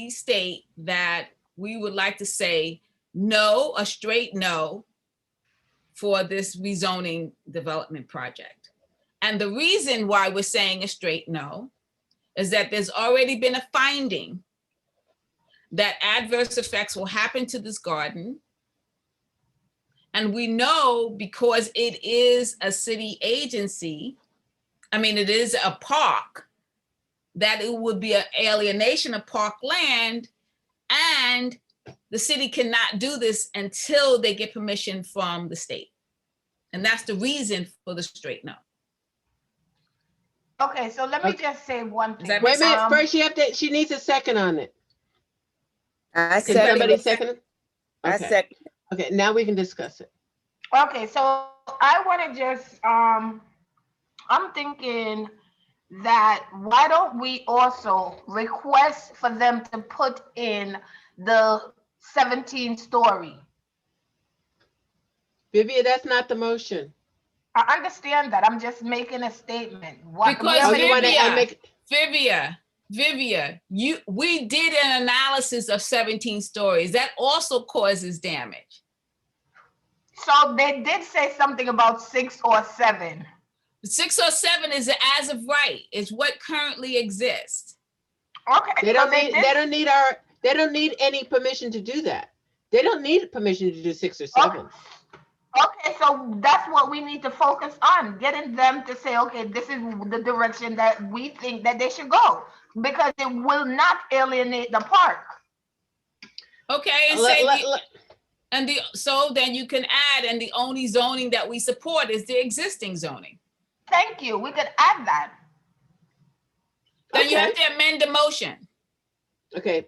state that we would like to say no, a straight no for this rezoning development project. And the reason why we're saying a straight no is that there's already been a finding that adverse effects will happen to this garden. And we know because it is a city agency, it is a park, that it would be an alienation of park land, and the city cannot do this until they get permission from the state. And that's the reason for the straight no. Okay, so let me just say one thing. that Wait a minute, Um, she needs a second on it. I Can somebody second. second it? I Okay. second. Okay, now we can discuss it. Okay, so I want to just, I'm thinking that why don't we also request for them to put in the 17-story? Vivian, that's not the motion. I understand that. I'm just making a statement. What we Because Oh, have you want to Vivia, make, Vivia, we did an analysis of 17 stories. That also causes damage. so they did say something about 6 or 7. 6 or 7 is as of right, is what currently exists. Okay, they so don't they need, did. they don't need any permission to do that. They don't need permission to do 6 or 7. Okay, so that's what we need to focus on, getting them to say, okay, this is the direction that we think that they should go, because it will not alienate the park. Okay, and Let- say let- the, let- and the, so then you can add, and the only zoning that we support is the existing zoning. Thank you. We could add that. Then you Okay. have to amend the motion. Okay,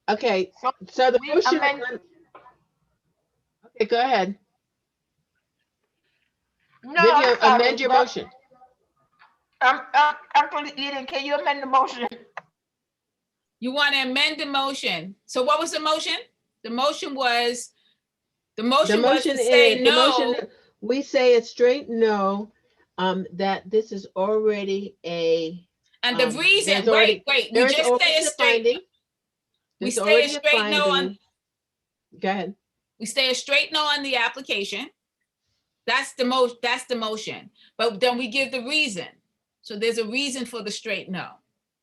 okay, So so the we motion. amend- Okay, go ahead. No, Vivian, I'm sorry. amend your That- motion. Actually, Eden, can you amend the motion? You want to amend the motion. So what was the motion? The motion was, the motion was to say the no. motion, we say a straight no, that this is already a. And the reason, there's already- wait, we There is just say already a a straight, finding. we There's say a already straight no on, finding. Go ahead. we say a straight no on the application. That's the motion. But then we give the reason. So there's a reason for the straight no.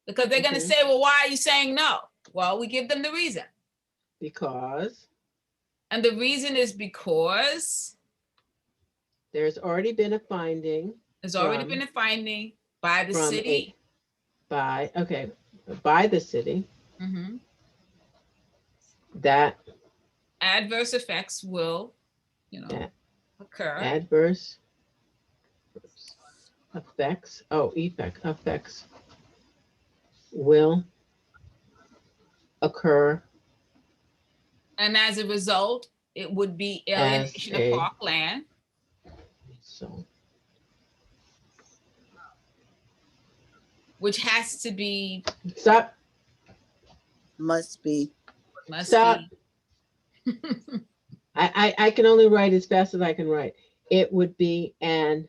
Because they're gonna Okay. say, well, why are you saying no? Well, we give them the reason. Because And the reason is because there's already been a finding there's already From- been a finding by the from city. by the city Mhm. that Adverse effects will, Yeah. occur. adverse effects will occur And as a result, it would be As alienation a- of parkland. so Which has to be, stop Must be. must Stop. be. I can only write as fast as I can write. It would be an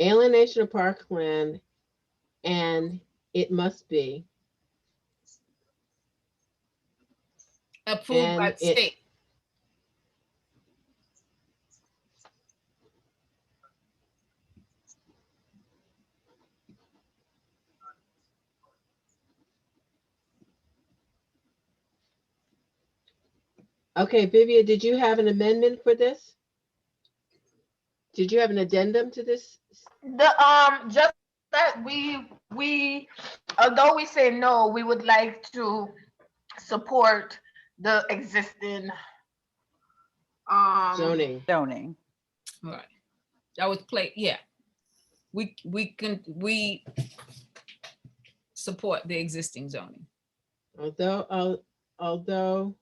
alienation of parkland, and it must be Approved by And the it- state. okay. Vivian, did you have an amendment for this? Did you have an addendum to this? Just that we although we say no, we would like to support the existing Zoning. Zoning. Right. That was yeah. We support the existing zoning. Although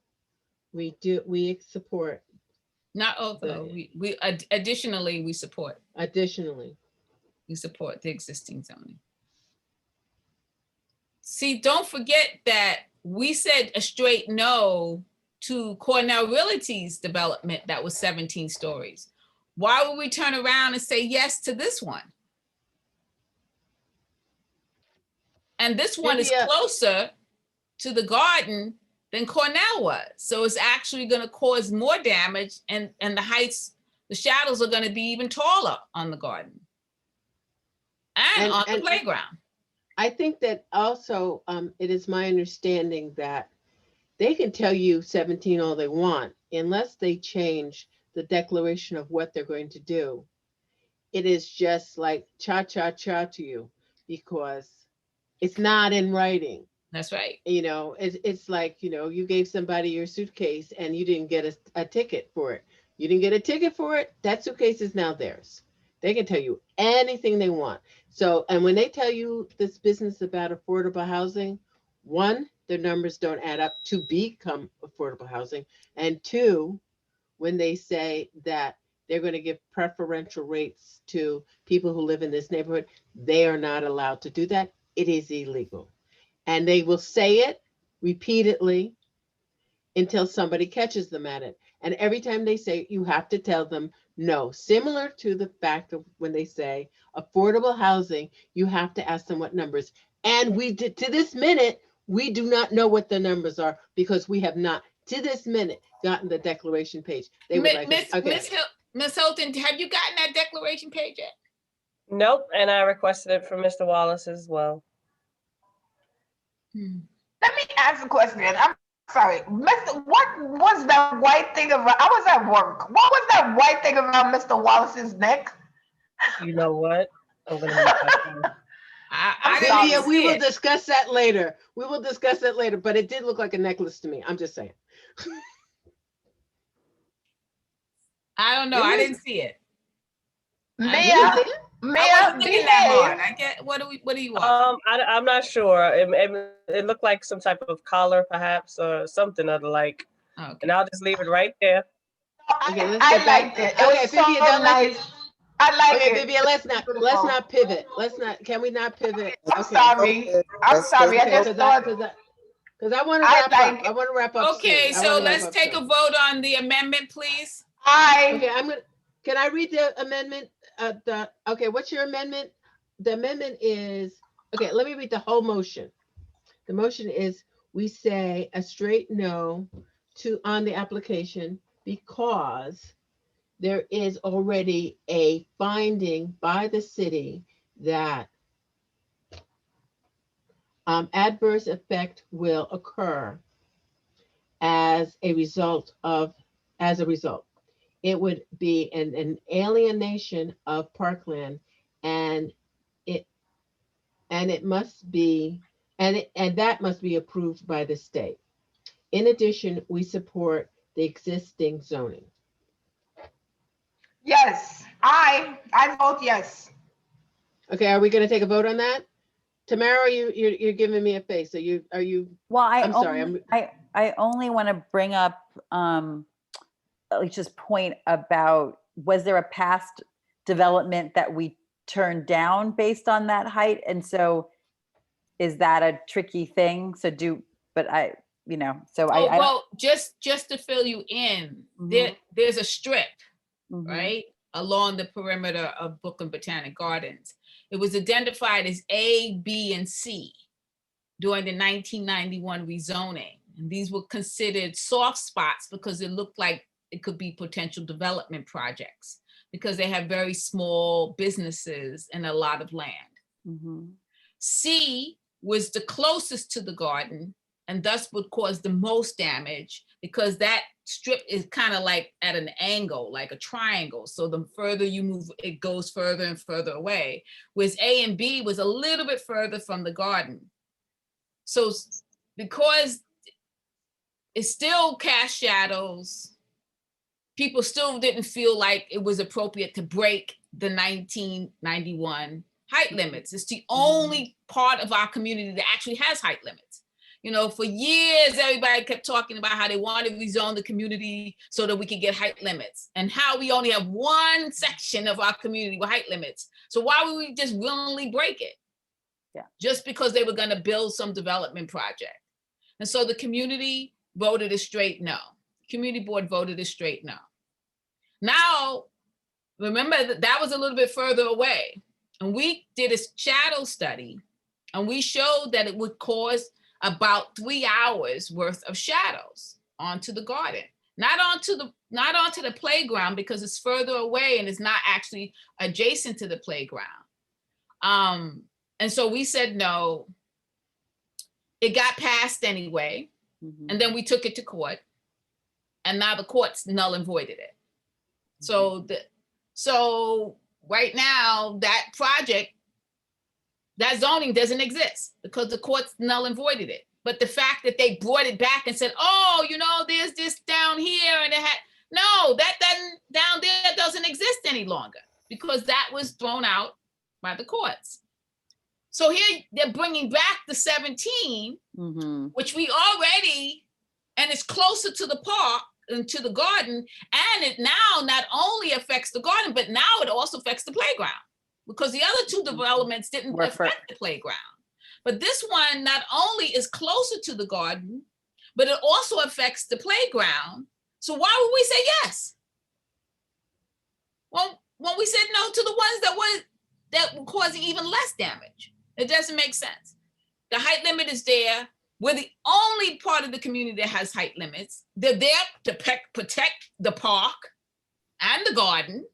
we support Not although, we additionally, we support additionally. the existing zoning. See, don't forget that we said a straight no to Cornell Realty's development that was 17 stories. Why would we turn around and say yes to this one? And this one is Vivian- closer to the garden than Cornell was. So it's actually going to cause more damage, and the heights, the shadows are going to be even taller on the garden and on the playground. I think that also, it is my understanding that they can tell you 17 all they want, unless they change the declaration of what they're going to do. It is just like cha-cha-cha to you, because it's not in writing. That's right. It's like, you gave somebody your suitcase and you didn't get a ticket for it. You didn't get a ticket for it, that suitcase is now theirs. They can tell you anything they want. So, and when they tell you this business about affordable housing, one, their numbers don't add up to become affordable housing. And two, when they say that they're going to give preferential rates to people who live in this neighborhood. They are not allowed to do that. It is illegal. And they will say it repeatedly until somebody catches them at it. And every time they say it, you have to tell them no. Similar to the fact of when they say affordable housing, you have to ask them what numbers. And we did, to this minute, we do not know what the numbers are because we have not, to this minute, gotten the declaration page. They would like, okay. Ms. Hilton, have you gotten that declaration page yet? Nope, and I requested it from Mr. Wallace as well. Let me ask a question. I'm sorry. Mr. What was that white thing around? I was at work. What was that white thing around Mr. Wallace's neck? You know what? I'm gonna make that phone. I Vivian, didn't we see will it. discuss that later. We will discuss that later, but it did look like a necklace to me. I'm just saying. I don't know. I didn't see it. You Mia, didn't see it? I Mia, wasn't looking that hard. behave. I get, what do you want? I'm not sure. It looked like some type of collar, perhaps, or something of the like. Okay. And I'll just leave it right there. Okay, let's I get back. liked it. It Okay, was so Vivian, don't let- nice. I like Okay, it. Vivian, let's not pivot. Can we not pivot? I'm sorry. Okay, I'm let's sorry. I get- just thought. Because I want to I wrap like up. it. I want to wrap up. Okay, soon. I so wanna wrap let's up take a soon. vote on the amendment, please. Okay, I can I read the amendment? Okay, what's your amendment? The amendment is, okay, let me read the whole motion. The motion is, we say a straight no on the application because there is already a finding by the city that adverse effect will occur as a result. It would be an alienation of parkland, and it must be, and that must be approved by the state. In addition, we support the existing zoning. yes. I vote yes. Okay, are we going to take a vote on that? Tamara, you're giving me a face. So are you? Well, I'm sorry, I only want to bring up Alicia's point about, was there a past development that we turned down based on that height? And so is that a tricky thing? So Well, just to fill you in, there's a strip, Mhm. right, along the perimeter of Brooklyn Botanic Gardens. It was identified as A, B, and C during the 1991 rezoning. And these were considered soft spots because it looked like it could be potential development projects because they have very small businesses and a lot of land. Mhm. C was the closest to the garden and thus would cause the most damage because that strip is kind of like at an angle, like a triangle. So the further you move, it goes further and further away. Whereas A and B was a little bit further from the garden. So because it still cast shadows, people still didn't feel like it was appropriate to break the 1991 height limits. It's the only part of our community that actually has height limits. You know, for years, everybody kept talking about how they wanted to rezone the community so that we could get height limits and how we only have one section of our community with height limits. So why would we just willingly break it? Yeah. Just because they were going to build some development project. And so the community voted a straight no. Community board voted a straight no. Now, remember that was a little bit further away. And we did a shadow study and we showed that it would cause about 3 hours worth of shadows onto the garden, not onto the playground because it's further away and it's not actually adjacent to the playground. And so we said no. It got passed anyway, and then we took it to court, and now the courts null and voided it. So right now that project, that zoning doesn't exist because the courts null and voided it. But the fact that they brought it back and said, oh, you know, there's this down here and that down there doesn't exist any longer because that was thrown out by the courts. So here they're bringing back the 17, which we already, and it's closer to the park into the garden. And it now not only affects the garden, but now it also affects the playground, because the other two developments didn't Work for- affect the playground. But this one not only is closer to the garden, but it also affects the playground. So why would we say yes? Well, when we said no to the ones that were causing even less damage, it doesn't make sense. The height limit is there. We're the only part of the community that has height limits. They're there to protect the park and the garden.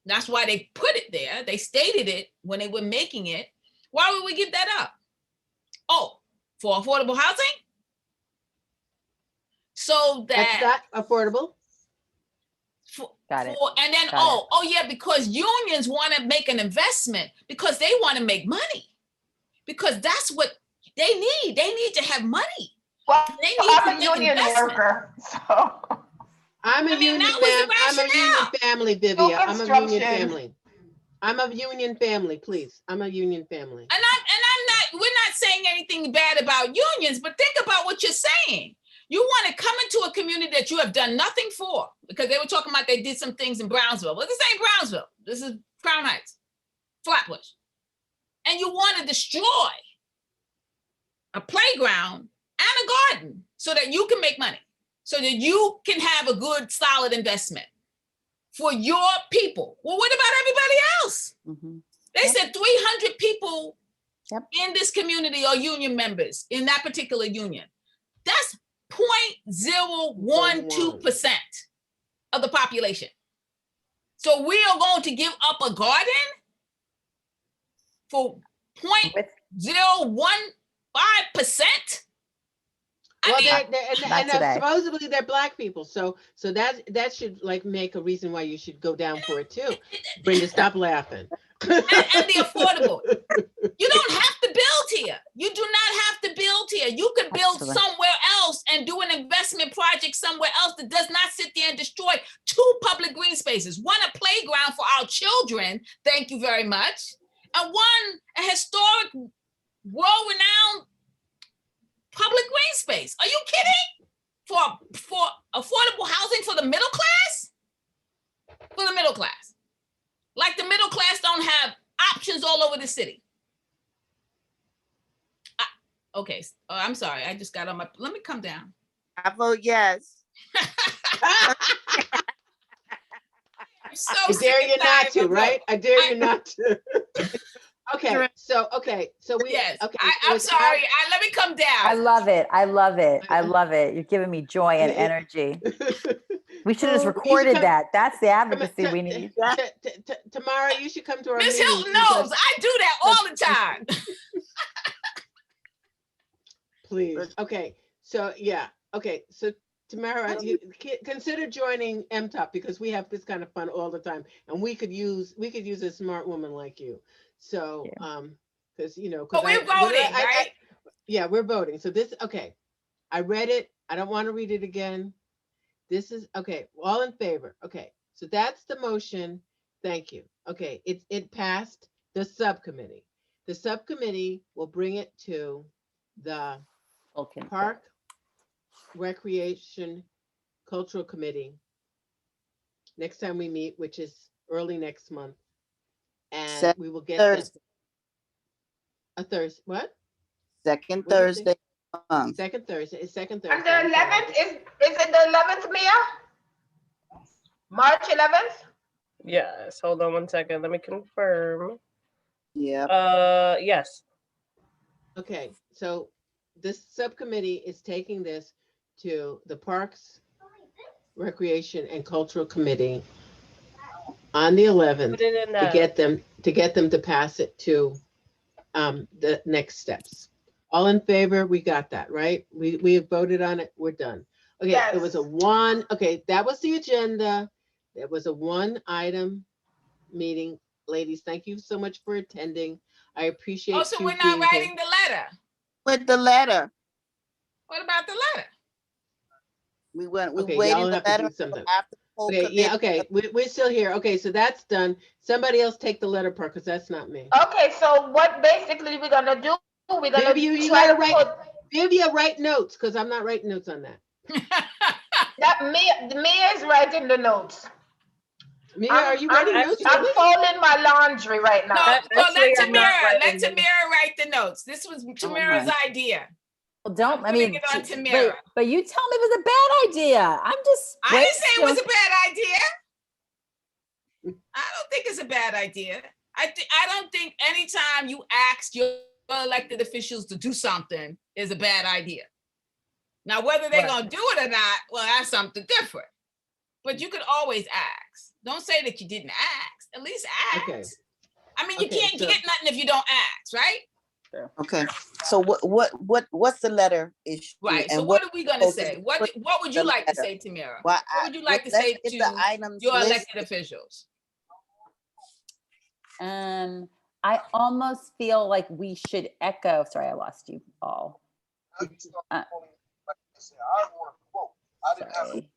That's why they put it there. They stated it when they were making it. Why would we give that up? Oh, for affordable housing? So That's that not affordable. Got it. and then Got oh yeah, because unions want to make an investment because they want to make money, because that's what they need. They need to have money. Well, They need I'm to a make union investment. worker, so. I'm a I mean, union that was the fam- I'm a union rationale. family, No Vivia. I'm a union construction. family. I'm a union family, please. I'm a union family. And we're not saying anything bad about unions, but think about what you're saying. You want to come into a community that you have done nothing for, because they were talking about they did some things in Brownsville. Well, this ain't Brownsville. This is Crown Heights, Flatbush. And you want to destroy a playground and a garden so that you can make money, so that you can have a good, solid investment for your people. Well, what about everybody else? Mhm. They said 300 people Yep. in this community are union members in that particular union. That's 0.012% of the population. So we are going to give up a garden for With 0.015%? Well, mean, Not today. supposedly they're black people, so that should like make a reason why you should go down for it too. Brenda, stop laughing. and the affordable. You don't have to build here. You do not have to build here. You could build Absolutely. somewhere else and do an investment project somewhere else that does not sit there and destroy 2 public green spaces. One, a playground for our children, thank you very much, and one, a historic, world-renowned public green space. Are you kidding? For affordable housing for the middle class? For the middle class. Like the middle class don't have options all over the city. Okay, I'm sorry. I just got on my, let me come down. I vote yes. I'm so I sick dare and you not tired to, of right? I dare you not to. Okay, Correct. so we. Yes, Okay, so I'm it's sorry. Let me come down. I love it. I love it. I love it. You're giving me joy and Yeah. energy. hard. We should have just You should recorded come- that. That's the Come advocacy on, we need. Tamara, you should come to our Miss meetings Hilton knows because- I do that all the time. Please. Okay. So yeah. Okay. So Tamara, you consider joining MTOP because we have this kind of fun all the time, and we could use a smart woman like you. So because But we're voting, right? yeah, we're voting. So this okay. I read it. I don't want to read it again. This is okay. All in favor. Okay. So that's the motion. Thank you. Okay. It passed the subcommittee. The subcommittee will bring it to the Okay. Park Recreation Cultural Committee next time we meet, which is early next month. And Second we will get them Thursday. a Thursday. What? Second What did you say? Thursday. month. Second Thursday. It's second Thursday. And the I'm sorry. 11th, is it the 11th, Mia? March 11th? Yes, hold on one second. Let me confirm. Yeah. Yes. Okay, so this subcommittee is taking this to the Parks, Recreation and Cultural Committee on the 11th Put it in to the, get them to pass it to the next steps. All in favor? We got that, right? We have voted on it. We're done. Okay, it was okay, that was the agenda. It was a 1-item meeting. Ladies, thank you so much for attending. I appreciate Also, you we're not being here. writing the letter. With the letter. What about the letter? We Okay, waited y'all the have to do letter something. after the whole Okay, yeah, committee. okay, we're still here. Okay, so that's done. Somebody else take the letter part, because that's not me. Okay, so what basically we're gonna do, we're gonna Maybe you try gotta to write- put, Vivian, write notes, because I'm not writing notes on that. That Mia is writing the notes. Mia, are you writing notes? I'm really? folding my laundry right No, now. so let Actually, I'm not Tamara writing them. write the notes. This was Tamara's idea. Well, don't, I'm I putting mean, it on wait, Tamara. but you tell me it was a bad idea. I'm just. I didn't say it was brainstorm- a bad idea. I don't think it's a bad idea. I don't think anytime you ask your elected officials to do something is a bad idea. Now, whether they're Right. gonna do it or not, well, that's something different. But you could always ask. Don't say that you didn't ask. At least ask. Okay. I mean, you Okay, can't so- get nothing if you don't ask, right? Okay, so what's the letter issue? Right. So and what are we gonna supposed to say? be What put would you the like to letter? say, Tamara? Well, What would you like to let's say get to the items your listed. elected officials? I almost feel like we should echo, sorry, I lost you all. Sorry.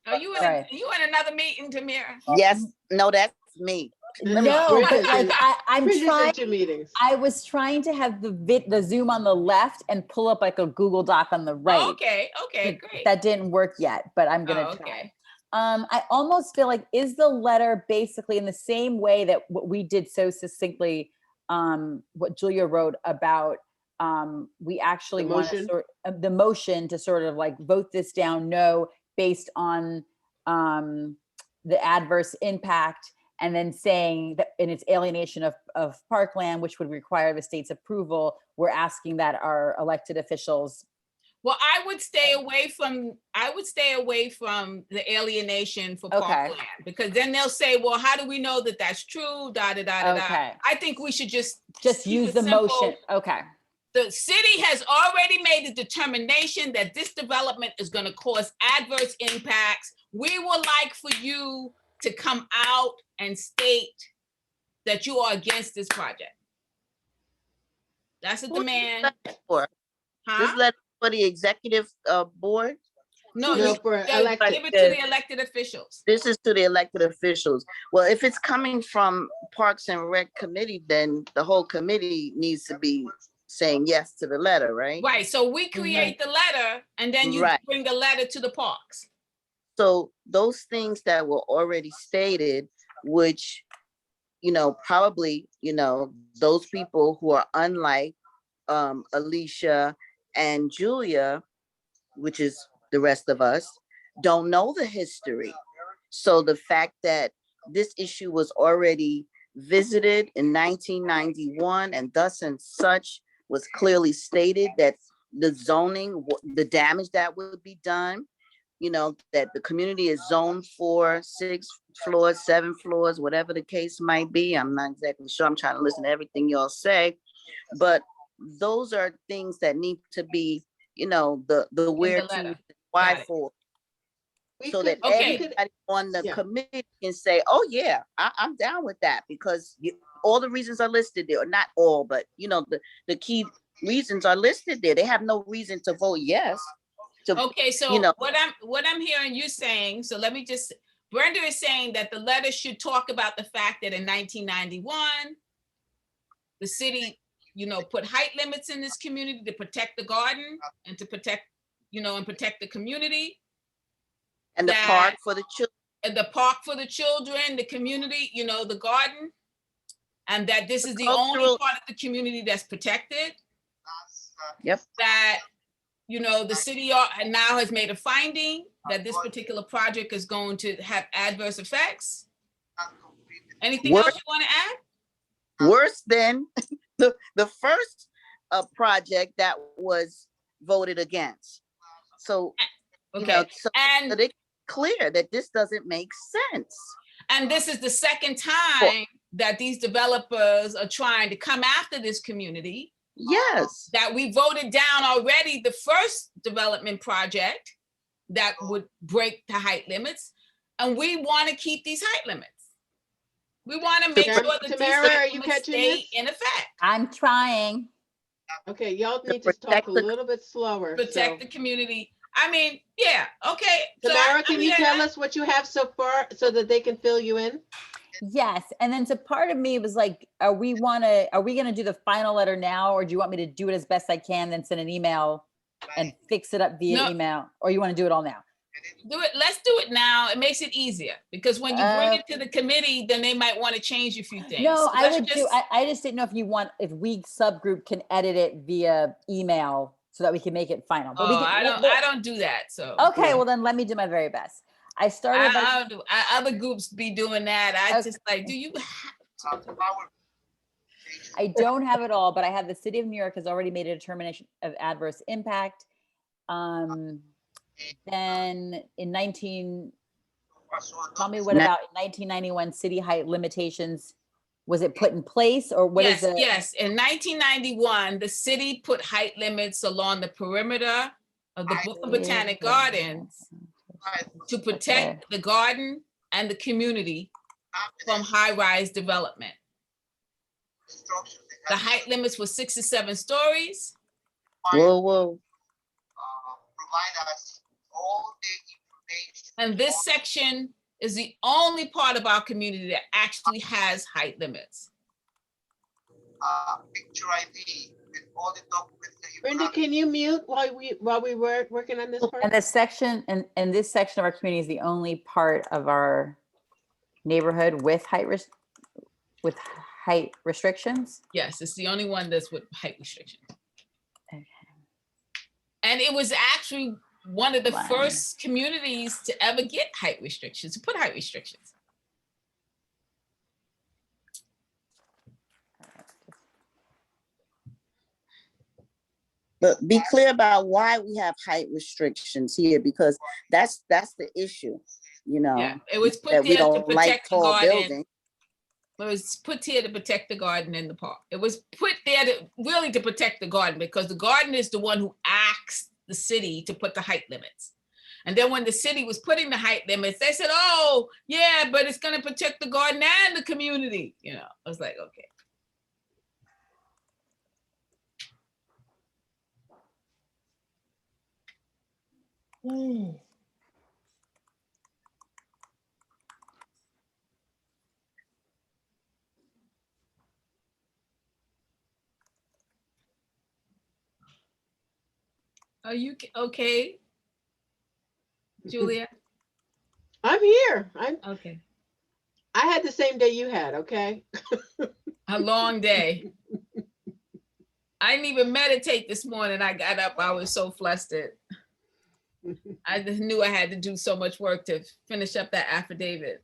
Are you in, Right. you in another meeting, Tamara? Yes, no, that's me. No, but Bridget's like in- I'm Bridget's trying, in 2 meetings. I was trying to have the Zoom on the left and pull up like a Google Doc on the right. Okay, okay, But great. That didn't work yet, but I'm gonna Oh, try. okay. I almost feel like, is the letter basically in the same way that what we did so succinctly, what Julia wrote about, we actually The want to motion? the motion to sort of like vote this down, no, based on the adverse impact, and then saying that in its alienation of parkland, which would require the state's approval, we're asking that our elected officials. Well, I would stay away from the alienation for Okay. parkland, because then they'll say, well, how do we know that that's true? Da, da, da, da, da. Okay. I think we should just Just keep use it the simple. motion. Okay. The city has already made the determination that this development is going to cause adverse impacts. We would like for you to come out and state that you are against this project. That's a Who is demand. that for? Huh? This letter for the executive board? No, No, you for elected. give it to the elected officials. This is to the elected officials. Well, if it's coming from Parks and Rec committee, then the whole committee needs to be saying yes to the letter, right? Right, so we create the letter and then you Right. bring a letter to the parks. So those things that were already stated, which, probably, those people who are unlike Alicia and Julia, which is the rest of us, don't know the history. So the fact that this issue was already visited in 1991 and thus and such was clearly stated that the zoning, the damage that would be done, that the community is zoned for 6 floors, 7 floors, whatever the case might be. I'm not exactly sure. I'm trying to listen to everything y'all say, but those are things that need to be, the where to, letter. why Got it. for, We so could- that Okay. everybody on the Yeah. committee can say, oh yeah, I'm down with that, because all the reasons are listed there, or not all, but the key reasons are listed there. They have no reason to vote yes. Okay, so You know. what I'm hearing you saying, so let me just, Brenda is saying that the letter should talk about the fact that in 1991, the city, put height limits in this community to protect the garden and to protect, and protect the community, And the that- park for the children. and the park for the children, the community, the garden. And that this is the only Cultural- part of the community that's protected. Yep. That, the city now has made a finding that this particular project is going to have adverse effects. Anything Worse- else you want to add? Worse than the first project that was voted against. So, Okay, so and it's clear that this doesn't make sense. this is the second time that these developers are trying to come after this community, Yes. that we voted down already the first development project that would break the height limits, and we want to keep these height limits. We want to make sure that these Tamara, are height you limits catching stay this? in effect. I'm trying. Okay, y'all To need to talk protect a the- little bit slower. Protect the community. I mean, yeah, okay. So Tamara, I'm can you hearing tell that. us what you have so far so that they can fill you in? Yes, and then so part of me was like, are we gonna do the final letter now, or do you want me to do it as best I can, then send an email and fix it up via No. email, or you want to do it all now? Do it. Let's do it now. It makes it easier because when you bring it to the committee, then they might want to change a few things. No, So I let's would just- do, I just didn't know if we subgroup can edit it via email so that we can make it final. But we Oh, can, I don't do that. So okay, well then let me do my very best. I started by, I don't do. Other groups be doing that. I Okay. just like, do you? I don't have it all, but I have the city of New York has already made a determination of adverse impact. Then in tell me what Ni- about 1991 city height limitations? Was it put in place or what is Yes, it? yes. In 1991, the city put height limits along the perimeter of the Brooklyn Botanic Gardens to protect the garden and the community from high-rise development. The height limits were 6 to 7 stories. Whoa. And this section is the only part of our community that actually has height limits. Picture ID with all the documents that you Brenda, have. can you mute while we were working on this part? And this section, and this section of our community is the only part of our neighborhood with height restrictions? Yes, it's the only one that's with height restrictions. Okay. And it was actually one of the Wow. first communities to ever get height restrictions, to put height restrictions. But be clear about why we have height restrictions here, because that's the issue, you know. Yeah, it was put That we there to don't like protect the tall garden. buildings. It was put here to protect the garden and the park. It was put there to really to protect the garden because the garden is the one who asked the city to put the height limits. And then when the city was putting the height limits, they said, oh, yeah, but it's going to protect the garden and the community. You know, I was like, okay. Are you okay, Julia? I'm here. Okay. I had the same day you had, okay? A long day. I didn't even meditate this morning. I got up, I was so flustered. I just knew I had to do so much work to finish up that affidavit.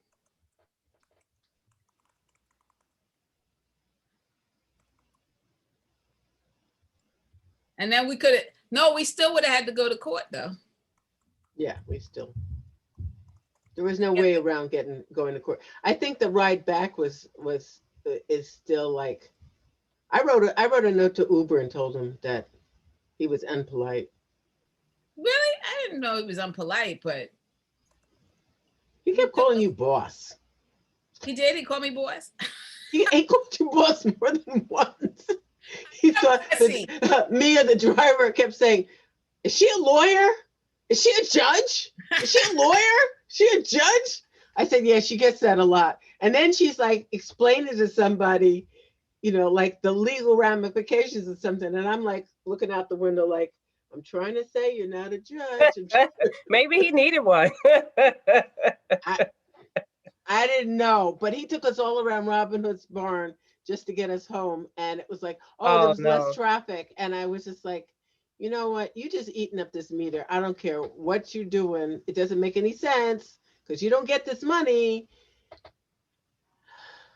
And then we could have, no, we still would have had to go to court though. Yeah, there was no way around going to court. I think the ride back is still like, I wrote a note to Uber and told him that he was unpolite. Really? I didn't know it was unpolite, but He kept calling you boss. he did. He called me boss. He called you boss more than once. He thought Messy. Mia, the driver, kept saying, "Is she a lawyer? Is she a judge? Is she a lawyer? Is she a judge?" I said, "Yeah, she gets that a lot." And then she's like explaining to somebody, you know, like the legal ramifications of something. And I'm like looking out the window, like, I'm trying to say you're not a judge. Maybe he needed one. I didn't know, but he took us all around Robin Hood's barn just to get us home. And it was like, oh, there was no. less traffic. And I was just like, you know what? You just eating up this meter. I don't care what you're doing. It doesn't make any sense because you don't get this money.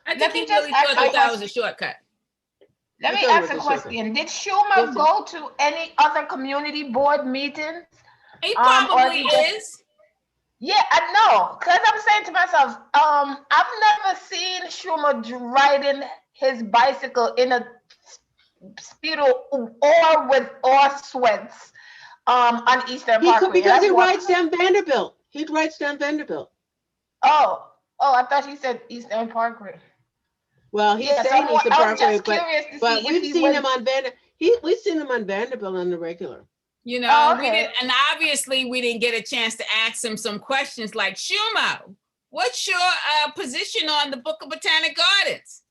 I Let think me he just really ask thought a that was a shortcut. Let me You thought it ask a was a sugar. question. Did Schumer Yes, go to any other community board meetings? He Or probably he just- is. Yeah, I know. Because I'm saying to myself, I've never seen Schumer riding his bicycle in a Speedo or sweats on Eastern Parkway. Because he That's what- rides down Vanderbilt. He rides down Vanderbilt. Oh, I thought he said Eastern Parkway. Well, he's Yeah, so saying I'm Eastern just Parkway, curious to but see if we've he seen went- him on we've seen him on Vanderbilt on the regular. You know, Oh, we okay. didn't, and obviously we didn't get a chance to ask him some questions like, Schumer, what's your position on the Book of Botanic Gardens?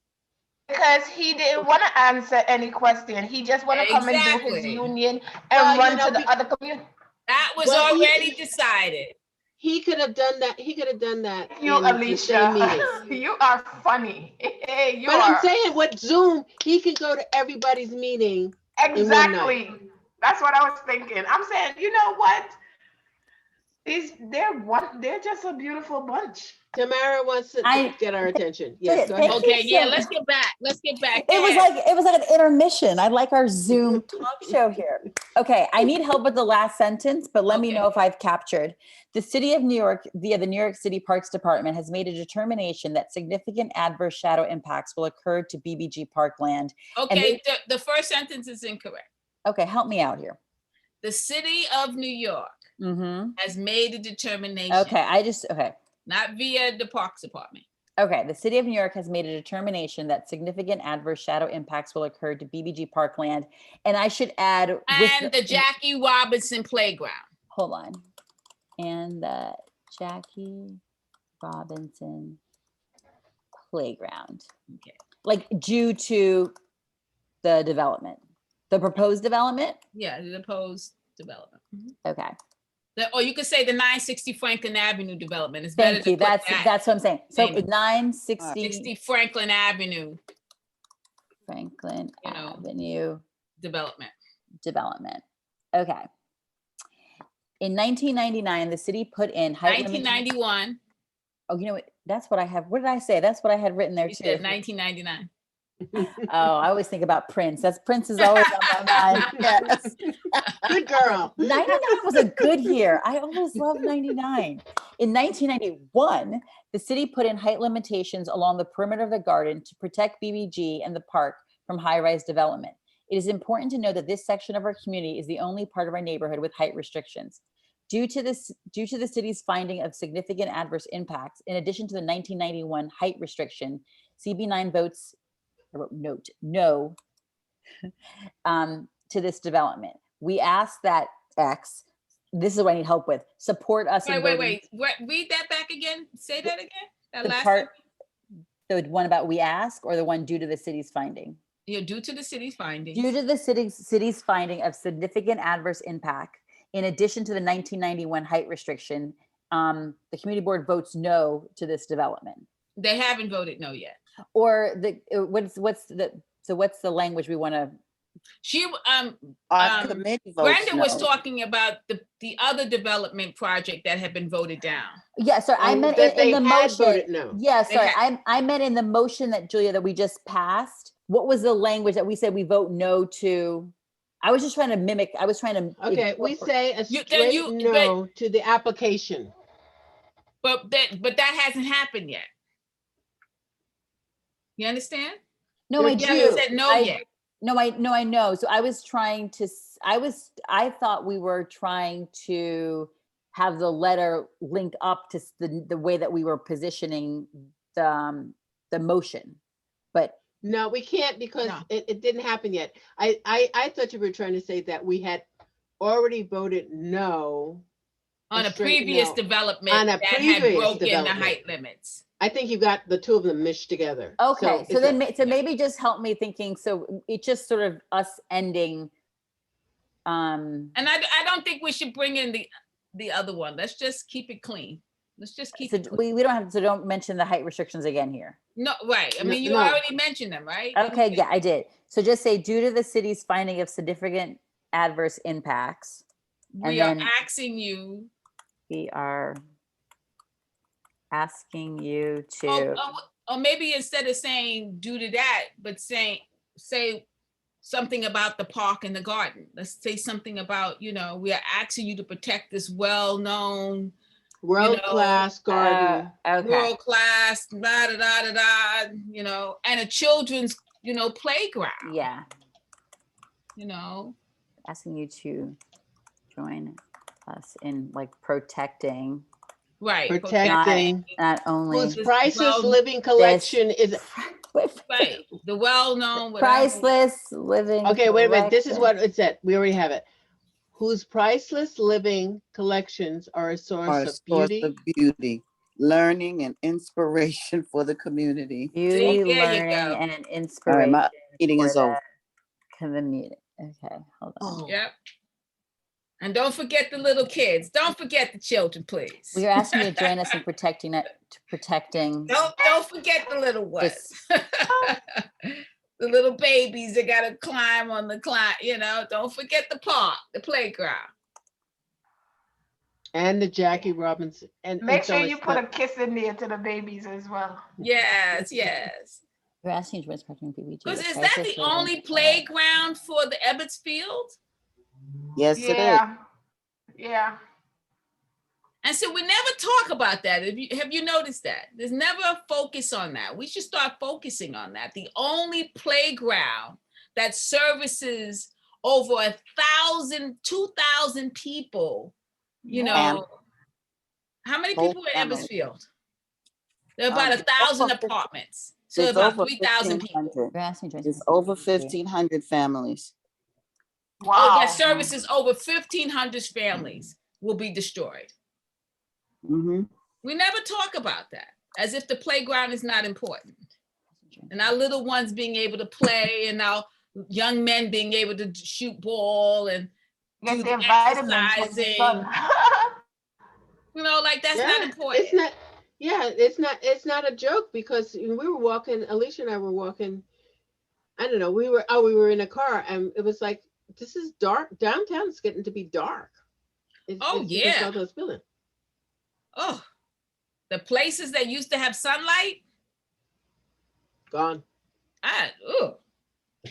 Because he didn't want to answer any question. He just want to come and do his Exactly. union and Well, you run know, to the other community. That was Well, already decided. he could have done that. He could have done that You, in the same meeting. Alicia, you are funny. You But I'm are. saying with Zoom, he can go to everybody's meeting in one night. Exactly. That's what I was thinking. I'm saying, you know what? They're just a beautiful bunch. Tamara wants to get our attention. Yes, go Thank ahead. you Okay, yeah, so let's get back. Let's get back. It was like an intermission. I like our Zoom talk show here. Okay, I need help with the last sentence, but let me Okay. know if I've captured. The City of New York, via the New York City Parks Department, has made a determination that significant adverse shadow impacts will occur to BBG Parkland. Okay, the first sentence is incorrect. Okay, help me out here. The city of New York Mm-hmm. has made a determination. Okay, Not via the Parks Department. Okay, the City of New York has made a determination that significant adverse shadow impacts will occur to BBG Parkland. And I should add And the Jackie Robinson Playground. Hold on. And the Jackie Robinson Playground. Okay. Like due to the development, the proposed development? Yeah, the proposed development. Mhm. Okay. Or you could say the 960 Franklin Avenue development. It's better Thank to you. put That's what I'm saying. So name it. 960 60 Franklin Avenue Franklin You know. Avenue development. development. Okay. In 1999, the city put in height limitations. 1991. Oh, you know what? That's what I have. What did I say? That's what I had written there You too. said 1999. Oh, I always think about Prince. Prince is always on my mind. Yes. Good girl. 99 was a good year. I always loved 99. In 1991, the city put in height limitations along the perimeter of the garden to protect BBG and the park from high-rise development. It is important to know that this section of our community is the only part of our neighborhood with height restrictions. Due to the city's finding of significant adverse impacts, in addition to the 1991 height restriction, CB9 votes, I wrote note, no to this development. We ask that X, this is what I need help with, support us in voting. Wait. Read that back again. Say that again. That The last part, the one about we ask, or the one due to the city's finding? due to the city's findings. Due to the city's finding of significant adverse impact, in addition to the 1991 height restriction, the community board votes no to this development. They haven't voted no yet. Or what's the language we want to? She Our committee votes Brenda was no. talking about the other development project that had been voted down. Yeah, sorry, I meant that in the they had motion. voted no. Yeah, They sorry, had- I meant in the motion that Julia, that we just passed. What was the language that we said we vote no to? I was just trying to mimic. I was trying to. Okay, we say a You- straight you- no to the application. But that hasn't happened yet. You understand? No, I You do. haven't said no yet. No, I know. So I was trying to, I thought we were trying to have the letter link up to the way that we were positioning the motion. But No, we can't because No. it didn't happen yet. I thought you were trying to say that we had already voted no. On a straight previous no. development On a that had previous broken the development. height limits. I think you got the two of them meshed together. okay, so it's then, a- so maybe just help me thinking, so it's just sort of us ending. And I don't think we should bring in the other one. Let's just keep it clean. Let's just keep So it clean. we don't have, so don't mention the height restrictions again here. No, right. I mean, you No. already mentioned them, right? Okay, yeah, I did. So just say due to the city's finding of significant adverse impacts, We and are then- asking you. we are asking you to. Or maybe instead of saying due to that, but say something about the park and the garden. Let's say something about, we are asking you to protect this well-known, World-class garden. Okay. world-class, da da da da da, and a children's, playground. Yeah, Right. asking you to join us in like protecting Protecting. not only Whose priceless well, living collection is, Right. The well-known. whatever. priceless living. okay, wait a minute, this is collection. what it said, we already have it. Whose priceless living collections are a Are source a of source beauty, of beauty, learning, and inspiration for the community. Beauty, there you learning, go. and All right, inspiration. my meeting for is over. the community. Okay, hold on. Oh. Yep. And don't forget the little kids. Don't forget the children, please. We are asking you to join us in protecting. Don't forget the little ones. The little babies that gotta climb on the don't forget the park, the playground. And the Jackie Robinson. And Make so sure you it's put the- a kiss in there to the babies as well. Yes, yes. We're asking you to join us in protecting BBG. Because a is that priceless the living only playground for the Ebbets Field? Yes, it is. Yeah, yeah. And so we never talk about that. Have you noticed that? There's never a focus on that. We should start focusing on that. The only playground that services over 1,000, 2,000 people, Fam- how many Whole people in family. Ebbets Field? There are about It's 1,000 over 15 apartments. So There's about over 3,000 people. 1,500. We're asking you to join us There's in over protecting BBG. 1,500 families. Oh, Wow. that services over 1,500 families will be destroyed. Hmm. We never talk about that, as if the playground is not important. And our little ones being able to play, and our young men being able to shoot ball and do Get their the vitamins from the exercising. sun. Like that's not important. It's not. Yeah, it's not a joke, because we were walking. Alicia and I were walking. I don't know. We were in a car, and it was like, this is dark. Downtown's getting to be dark. Oh, it's because yeah. all those buildings. Oh, the places that used to have sunlight, Gone. oh.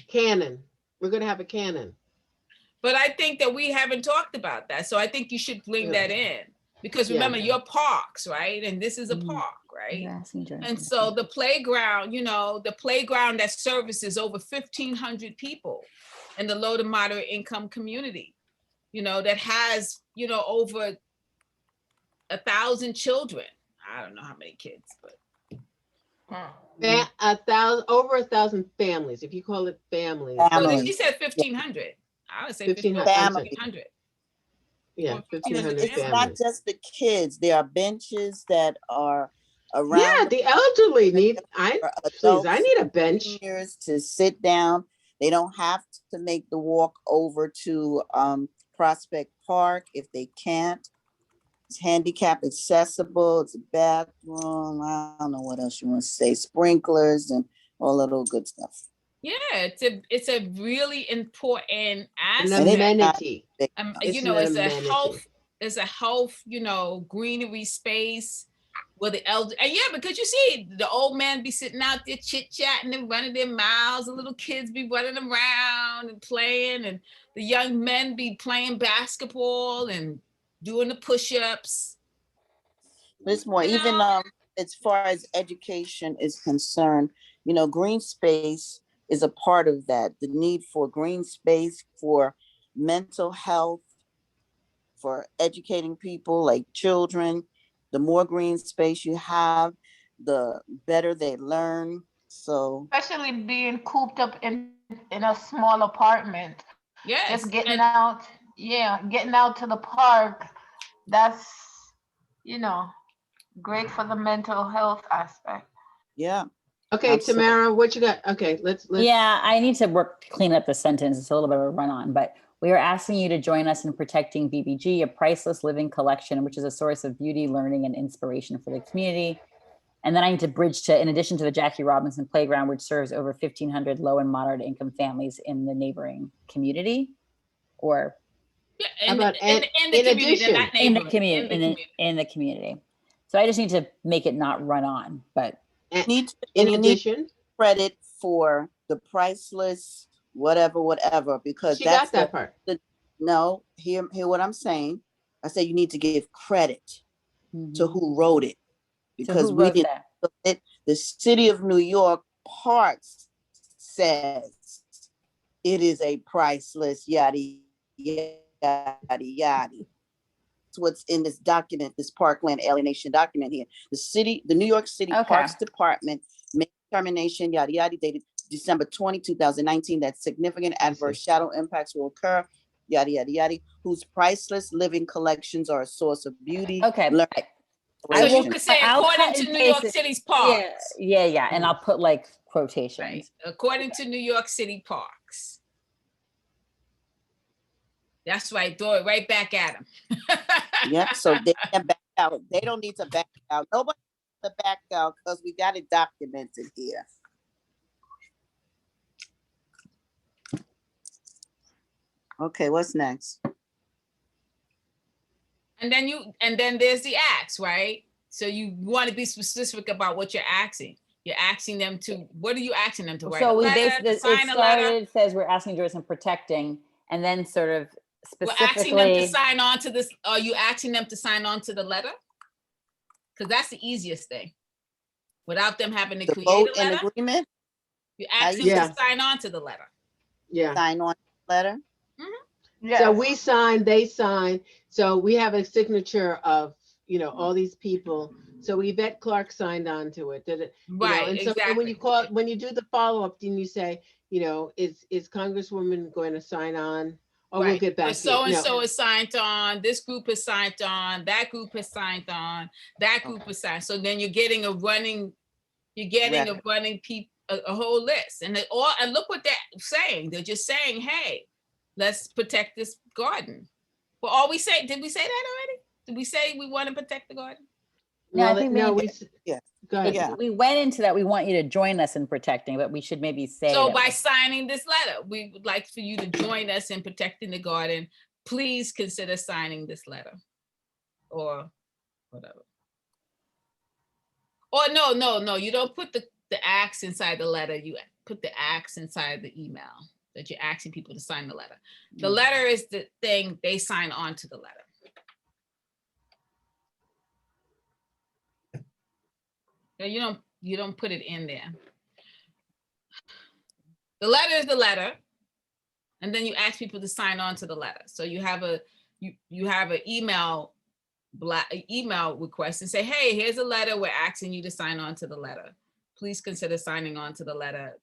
Cannon. We're gonna have a cannon. But I think that we haven't talked about that. So I think you should bring Yeah. that in, because Yeah. remember, your parks, right? And this is a Mhm. park, right? We're asking you to join us And in so protecting- the playground, the playground that services over 1,500 people in the low to moderate income community, that has, over 1,000 children. I don't know how many kids, but Over 1,000 families, if you call it families. well, Families. she said 1,500. I would say 1,500. 1,500. Yeah, Well, 1,500 it's It's not families. just the kids. There are benches that are around. Yeah, the elderly need, for please, adults, I need a bench. seniors to sit down. They don't have to make the walk over to Prospect Park if they can't. It's handicap accessible. It's a bathroom. I don't know what else you want to say. Sprinklers and all that little good stuff. Yeah, it's a really important An aspect. amenity. It's an a amenity. health, greenery space where the elder, and yeah, because you see the old men be sitting out there chit-chatting and running their mouths, the little kids be running around and playing, and the young men be playing basketball and doing the push-ups. There's more, You even know? as far as education is concerned, green space is a part of that. The need for green space for mental health, for educating people like children. The more green space you have, the better they learn. So Especially being cooped up in a small apartment. Yes. Just getting and- out, getting out to the park. That's, great for the mental health aspect. yeah. Okay, Absolutely. Tamara, what you got? Okay, let's. Yeah, I need to clean up the sentence. It's a little bit of a run on, but we are asking you to join us in protecting BBG, a priceless living collection, which is a source of beauty, learning, and inspiration for the community. And then I need to bridge to, in addition to the Jackie Robinson Playground, which serves over 1,500 low and moderate income families in the neighboring community, or Yeah, How in, about in, in the in community, addition? not in the neighborhood, community, in the community. So I just need to make it not run on, but Need In and you need addition, credit for the priceless whatever, because she that's got that part. no, hear what I'm saying. I say you need to give credit to mhm. who wrote it, So because who we wrote didn't. that? The city of New York Parks says it is a priceless yada yada yada. It's what's in this document, this parkland alienation document here. The New York City Okay. Parks Department made determination yada yada dated December 20, 2019, that significant adverse shadow impacts will occur, yada yada yada, whose priceless living collections are a source of beauty. Okay. learning, So I will- you could say I'll according cut to and New paste York it. City's parks. Yeah, and I'll put like quotations. Right. According to New York City parks. That's right. Throw it right back at them. Yep, so they can back out. They don't need to back out. Nobody needs to back out because we got it documented here. Okay, what's next? And then there's the acts, right? So you want to be specific about what you're asking. You're asking them to, what are you asking them to write? So A we letter, basically, it sign a letter? started, says we're asking to do some protecting, and then sort of We're asking them to specifically, sign on to this. Are you asking them to sign on to the letter? Because that's the easiest thing. Without them having to The create vote a in letter, agreement, you ask them Yeah. to sign on to the letter. Yeah. sign on letter. Yes. So we sign, they sign. So we have a signature of, all these people. So Yvette Clark signed on to it. Did it? Right, And so exactly. when you do the follow-up, then you say, is Congresswoman going to sign on? Or we'll Right. get back to you. So and No. so is signed on, this group is signed on, that group is signed on, that group is signed. So then you're getting a running a whole list. And and look what they're saying. They're just saying, hey, let's protect this garden. Well, did we say that already? Did we say we want to protect the garden? No, I Well, think no, we- Yeah. Go ahead. Yeah. we went into that, we want you to join us in protecting, but we should maybe say. So that by we're- signing this letter, we would like for you to join us in protecting the garden. Please consider signing this letter. Or whatever. Or no, you don't put the acts inside the letter. You put the acts inside the email that you're asking people to sign the letter. The letter is the thing, they sign on to the letter. No, you don't put it in there. The letter is the letter, and then you ask people to sign on to the letter. So you have an email request and say, hey, here's a letter. We're asking you to sign on to the letter. Please consider signing on to the letter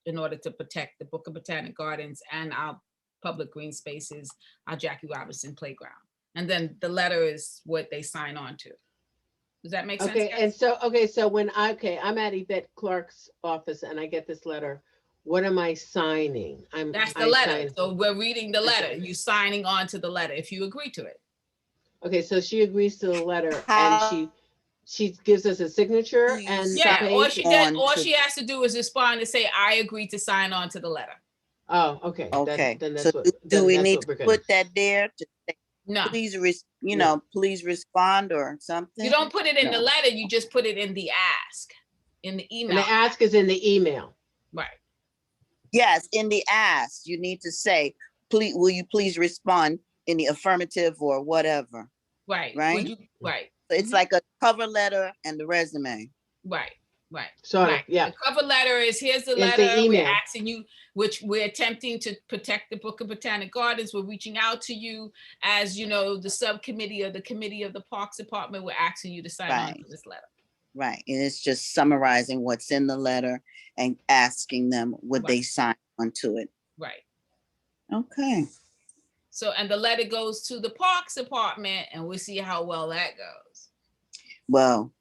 in order to protect the Book of Botanic Gardens and our public green spaces, our Jackie Robinson playground. And then the letter is what they sign on to. Does that make sense? Okay, guys? and so when I'm at Yvette Clark's office and I get this letter, what am I signing? That's the I letter. sign- So we're reading the letter. You signing on to the letter if you agree to it. Okay, so she agrees to the letter How- and she gives us a signature You and. Yeah, the all page? she does, on all to- she has to do is respond and say, I agree to sign on to the letter. Oh, okay. Okay, Then so that's what. do then we that's need what to we're gonna- put that there to say, No, please, No. please respond or something? you don't put it in the No. letter, you just put it in the ask, in the And email. the ask is in the email. Right, Yes, in the ask, you need to say, please, will you please respond in the affirmative or whatever? right. Would Right? you- Right, So it's like a cover letter and the resume. right. Sort of, Right. yeah. The cover letter is, here's the It's the letter, we're email. asking you, which we're attempting to protect the Book of Botanic Gardens. We're reaching out to you as, the subcommittee or the committee of the Parks Department. We're asking you to sign on to Right. this letter. Right, and it's just summarizing what's in the letter and asking them would they sign onto it. Right. Okay, So, and the letter goes to the Parks Department and we'll see how well that goes. well.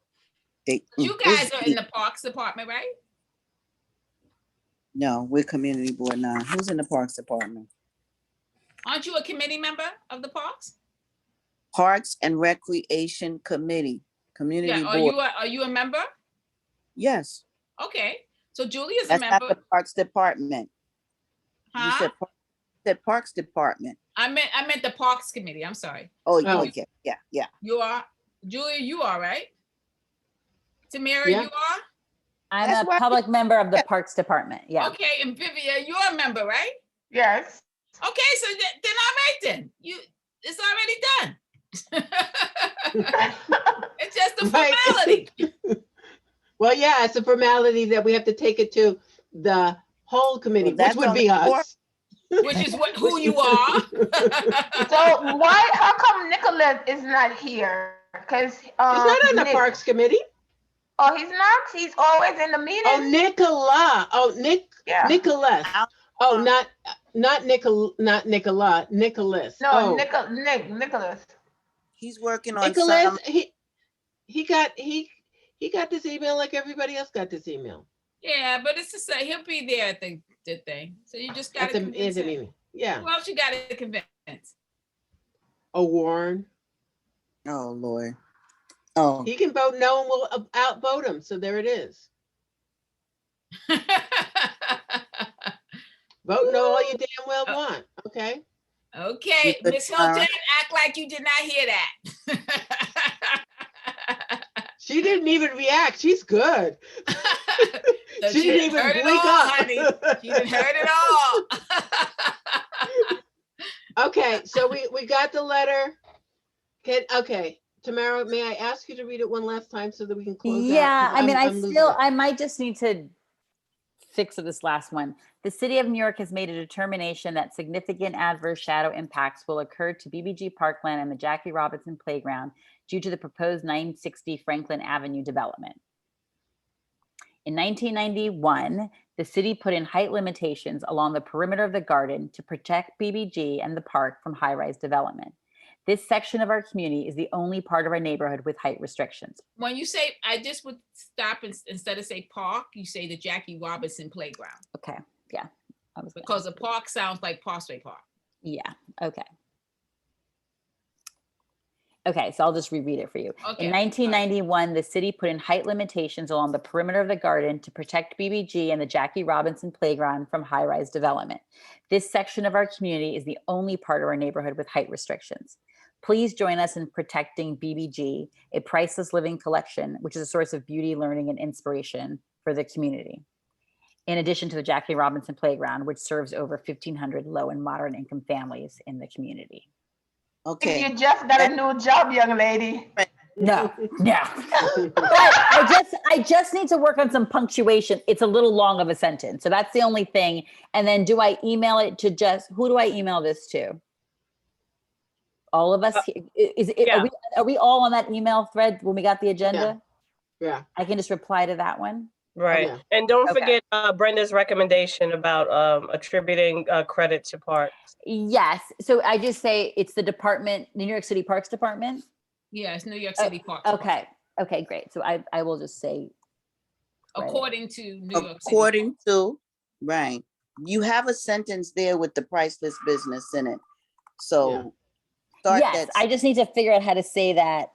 You guys are in the Parks Department, right? No, we're community board now. Who's in the Parks Department? Aren't you a committee member of the Parks? Parks and Recreation Committee, Community Yeah, Board. are you a member? Yes, Okay, so Julie is a that's not member, the Parks Department. You huh? said Parks Department. I meant the Parks Committee, I'm sorry. Oh. Okay, yeah. You are, Julia, you are, right? Tamara, Yeah. you are? I'm That's a why- public member of the Parks Department, yeah. Okay, and Vivian, you're a member, right? Yes. Okay, so then all right then. It's already done. It's just a Right. formality. Well, yeah, it's a formality that we have to take it to the whole committee, which that's would only be four. us. Which is who you are. So how come Nicholas is not here? Because He's not on the Parks Committee. Oh, he's not? He's always in the meeting? Oh, Nicola. Oh, Yeah. Nicholas. Oh, not Nicola, Nicholas. No, Oh. Nicholas. He's working on Nicholas, some, he got this email like everybody else got this email. Yeah, but it's just he'll be there at the thing. So you just At gotta the convince him. meeting. Yeah. Who else you gotta convince? Warren. Oh, Lord. Oh, He can vote no and we'll outvote him. So there it is. Vote no all you damn well want. Okay. Okay, Good Miss Tara. Hilton, act like you did not hear that. She didn't even react. She's good. So She didn't even heard it blink all, up. honey. She didn't heard it all. Okay, so we got the letter. Okay, Tamara, may I ask you to read it one last time so that we can close out? Yeah, 'Cause I mean, I'm losing it. I might just need to fix this last one. The city of New York has made a determination that significant adverse shadow impacts will occur to BBG Parkland and the Jackie Robinson Playground due to the proposed 960 Franklin Avenue development. In 1991, the city put in height limitations along the perimeter of the garden to protect BBG and the park from high-rise development. This section of our community is the only part of our neighborhood with height restrictions. When you say, I just would stop and instead of say park, you say the Jackie Robinson Playground, Okay, yeah. I was gonna- because the park sounds like Parsway Park. Yeah, okay. Okay, so I'll just reread it for you. Okay. In 1991, the city put in height limitations along the perimeter of the garden to protect BBG and the Jackie Robinson Playground from high-rise development. This section of our community is the only part of our neighborhood with height restrictions. Please join us in protecting BBG, a priceless living collection, which is a source of beauty, learning, and inspiration for the community. In addition to the Jackie Robinson Playground, which serves over 1,500 low and moderate income families in the community. okay. You just got a new job, young lady. No, no. But I just need to work on some punctuation. It's a little long of a sentence. So that's the only thing. And then do I email it to who do I email this to? All of us? yeah. Are we all on that email thread when we got the agenda? Yeah. I can just reply to that one. Right. Yeah. And don't Okay. forget Brenda's recommendation about attributing credit to parks. Yes. So I just say it's the department, the New York City Parks Department. Yeah, it's New York City Park. Okay. Okay, great. So I will just say, According to New York City. According to, right, you have a sentence there with the priceless business in it. So start yes, that. I just need to figure out how to say that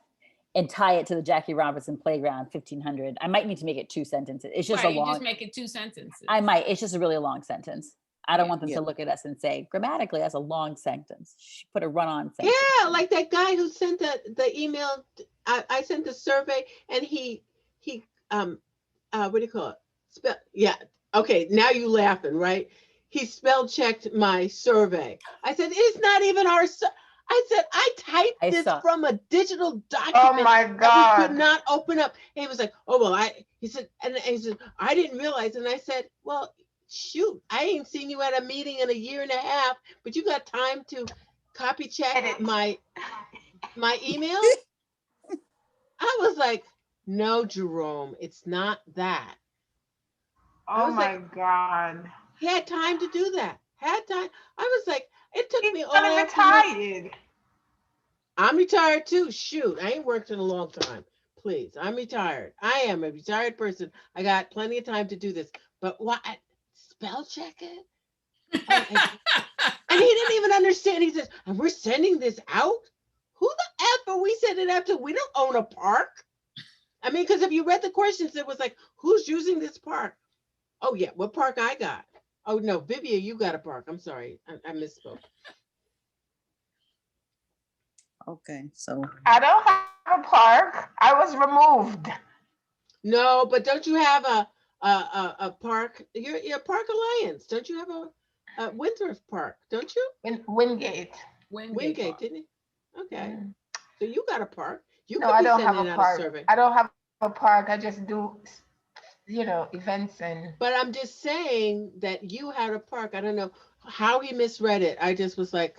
and tie it to the Jackie Robinson Playground 1,500. I might need to make it 2 sentences. It's just Right, a you long. just make it 2 sentences. I might. It's just a really long sentence. I don't want them Yeah. to look at us and say grammatically that's a long sentence. Put a run-on sentence. Yeah, like that guy who sent the email. I sent the survey and he what do you call it? Yeah. Okay, now you laughing, right? He spell checked my survey. I said, it's not even our I said, I typed I this saw. from a digital document. Oh my that we God. could not open up. And he was like, oh, well, he said, I didn't realize. And I said, well, shoot, I ain't seen you at a meeting in a year and a half, but you got time to copy check Edit. my email? I was like, no, Jerome, it's not that. I Oh was my like- God. He had time to do that. Had time. I was like, it took me He's all gonna afternoon. retired. I'm retired too. Shoot, I ain't worked in a long time. Please, I'm retired. I am a retired person. I got plenty of time to do this. But why spell check it? And he didn't even understand. He says, and we're sending this out? Who the F are we sending it out to? We don't own a park. I mean, because if you read the questions, it was like, who's using this park? Oh yeah, what park I got? Oh no, Vivia, you got a park. I'm sorry, I misspoke. Okay, so I don't have a park. I was removed. No, but don't you have a park? You're Park Alliance. Don't you have a Winthrop Park? Don't you? In Wingate. Wingate, Park. didn't you? Okay, Mm. so you got a park. You No, could I be don't have sending a out park. survey. I don't have a park. I just do, events and. But I'm just saying that you had a park. I don't know how he misread it. I just was like,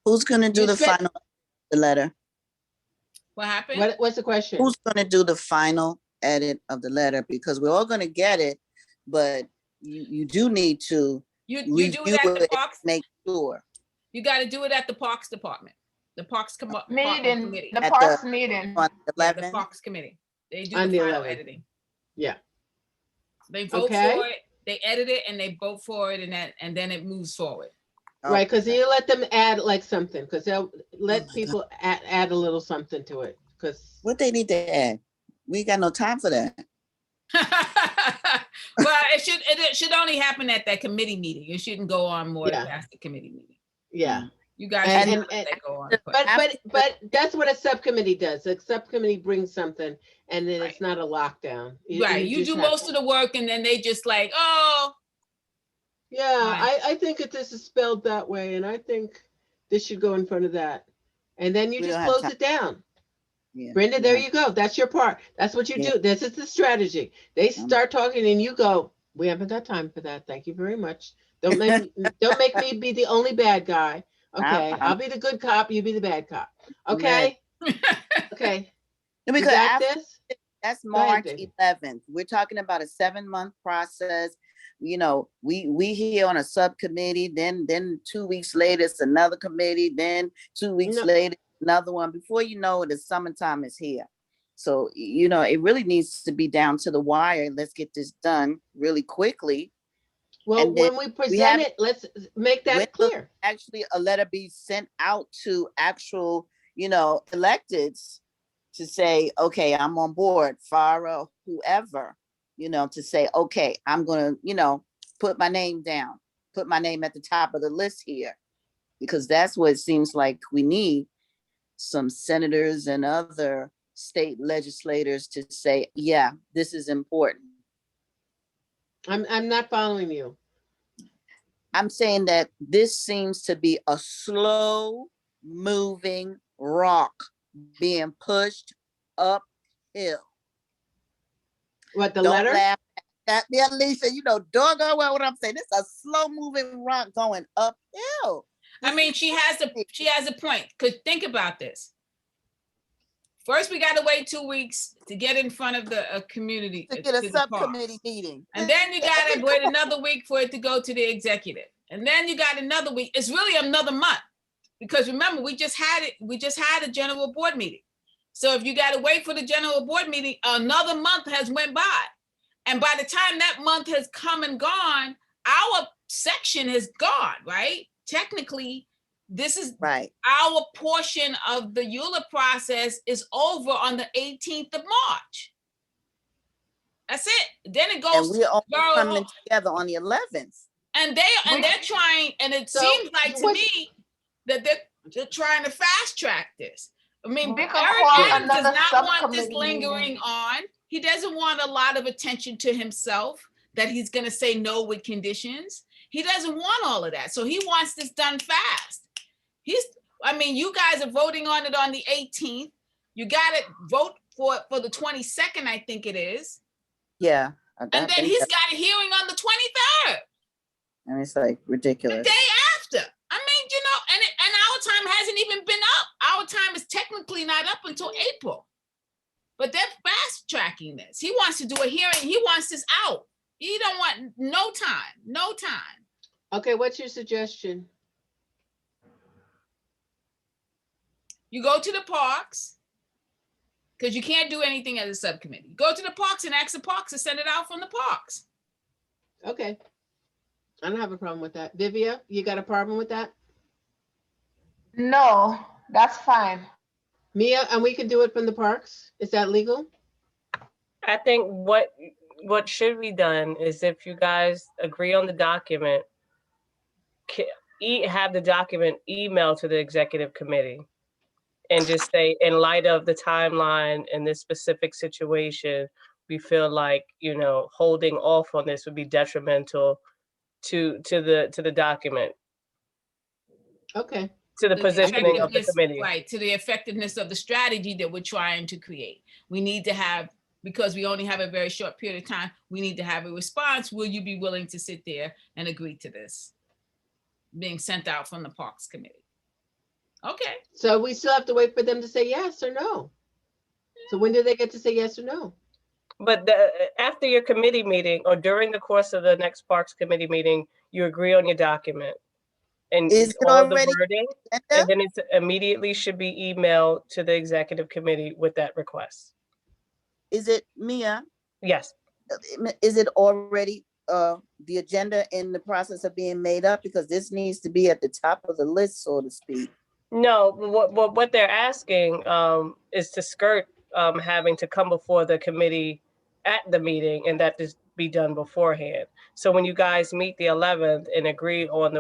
who's gonna do You the said- final letter? What happened? what's the question? Who's gonna do the final edit of the letter? Because we're all gonna get it, but you do need to You do review it at the it, Parks. make sure. You got to do it at the Parks Department. The Parks Department Meeting, Committee. the At parks the- meeting. On the Yeah, the 11th, Parks Committee. They do On the the final 11th. editing. Yeah. They vote Okay. for it, they edit it, and they vote for it, and then it moves forward. Right, because Okay. you let them add like something, because they'll let Oh my God. people add a little something to it, because, What they need to add? We ain't got no time for that. Well, it should only happen at that committee meeting. It shouldn't go on more Yeah. past the committee meeting. yeah. You guys And- should and- let that go on. But that's what a subcommittee does. A subcommittee brings something, and then it's not a lockdown. Right, you just do have- most of the work and then they just like, oh, Yeah, Fine. I think that this is spelled that way, and I think this should go in front of that. And then you We just don't have close time. it down. Yeah, Brenda, we there don't you go. That's your part. That's what you Yeah. do. This is the strategy. They start talking and you go, we haven't got time for that. Thank you very much. Don't make me be the only bad guy. Okay, I'm- I'll be the good cop, you be the bad cop. Okay? Okay. You Because got after this? that's Go ahead, March baby. 11th. We're talking about a 7-month process. You know, we here on a subcommittee, then 2 weeks later, it's another committee, then 2 weeks No. later, another one. Before you know it, the summertime is here. So, you know, it really needs to be down to the wire. Let's get this done really quickly. Well, And then when we present it, let's make when that clear. actually a letter be sent out to actual, you know, electeds to say, okay, I'm on board, Farah, whoever, you know, to say, okay, I'm gonna, you know, put my name down, put my name at the top of the list here, because that's what it seems like we need some senators and other state legislators to say, yeah, this is important. I'm not following you. I'm saying that this seems to be a slow moving rock being pushed uphill. What, the Don't letter? laugh at that, yeah, Lisa. You know, doggone well what I'm saying. This is a slow moving rock going uphill. I mean, she has a point. Cause think about this. First, we got to wait 2 weeks to get in front of the community. To get a the subcommittee parks. meeting. And then you got to wait another week for it to go to the executive. And then you got another week. It's really another month. Because remember, we just had a general board meeting. So if you got to wait for the general board meeting, another month has went by. And by the time that month has come and gone, our section has gone, right? Technically, this is Right. our portion of the EULA process is over on the 18th of March. That's it. Then it And goes we're all borough- coming together on the 11th. and they're trying, and it So, seems like to what- me that they're trying to fast track this. I mean, We Eric could call Adams does another not want this subcommittee lingering meeting. on. He doesn't want a lot of attention to himself, that he's going to say no with conditions. He doesn't want all of that. So he wants this done fast. You guys are voting on it on the 18th. You got to vote for the 22nd, I think it is. Yeah. And then he's got a hearing on the 23rd. And it's like The ridiculous. day after. I mean, you know, and our time hasn't even been up. Our time is technically not up until April. But they're fast tracking this. He wants to do a hearing. He wants this out. He don't want no time. Okay, what's your suggestion? You go to the parks, because you can't do anything as a subcommittee. Go to the parks and ask the parks to send it out from the parks. Okay. I don't have a problem with that. Vivia, you got a problem with that? No, that's fine. Mia, and we can do it from the parks? Is that legal? I think what should be done is if you guys agree on the document, have the document emailed to the executive committee and just say, in light of the timeline and this specific situation, we feel like, you know, holding off on this would be detrimental to the document, Okay. to the positioning of the effectiveness- committee. Right, to the effectiveness of the strategy that we're trying to create. We need to have, because we only have a very short period of time, we need to have a response. Will you be willing to sit there and agree to this being sent out from the Parks Committee? Okay, So we still have to wait for them to say yes or no. So when do they get to say yes or no? But after your committee meeting or during the course of the next Parks Committee meeting, you agree on your document. And Is it all of the already- wording, and then it's immediately should be emailed to the executive committee with that request. Is it, Mia, Yes, is it already the agenda in the process of being made up? Because this needs to be at the top of the list, so to speak. No, what they're asking is to skirt having to come before the committee at the meeting, and that this be done beforehand. So when you guys meet the 11th and agree on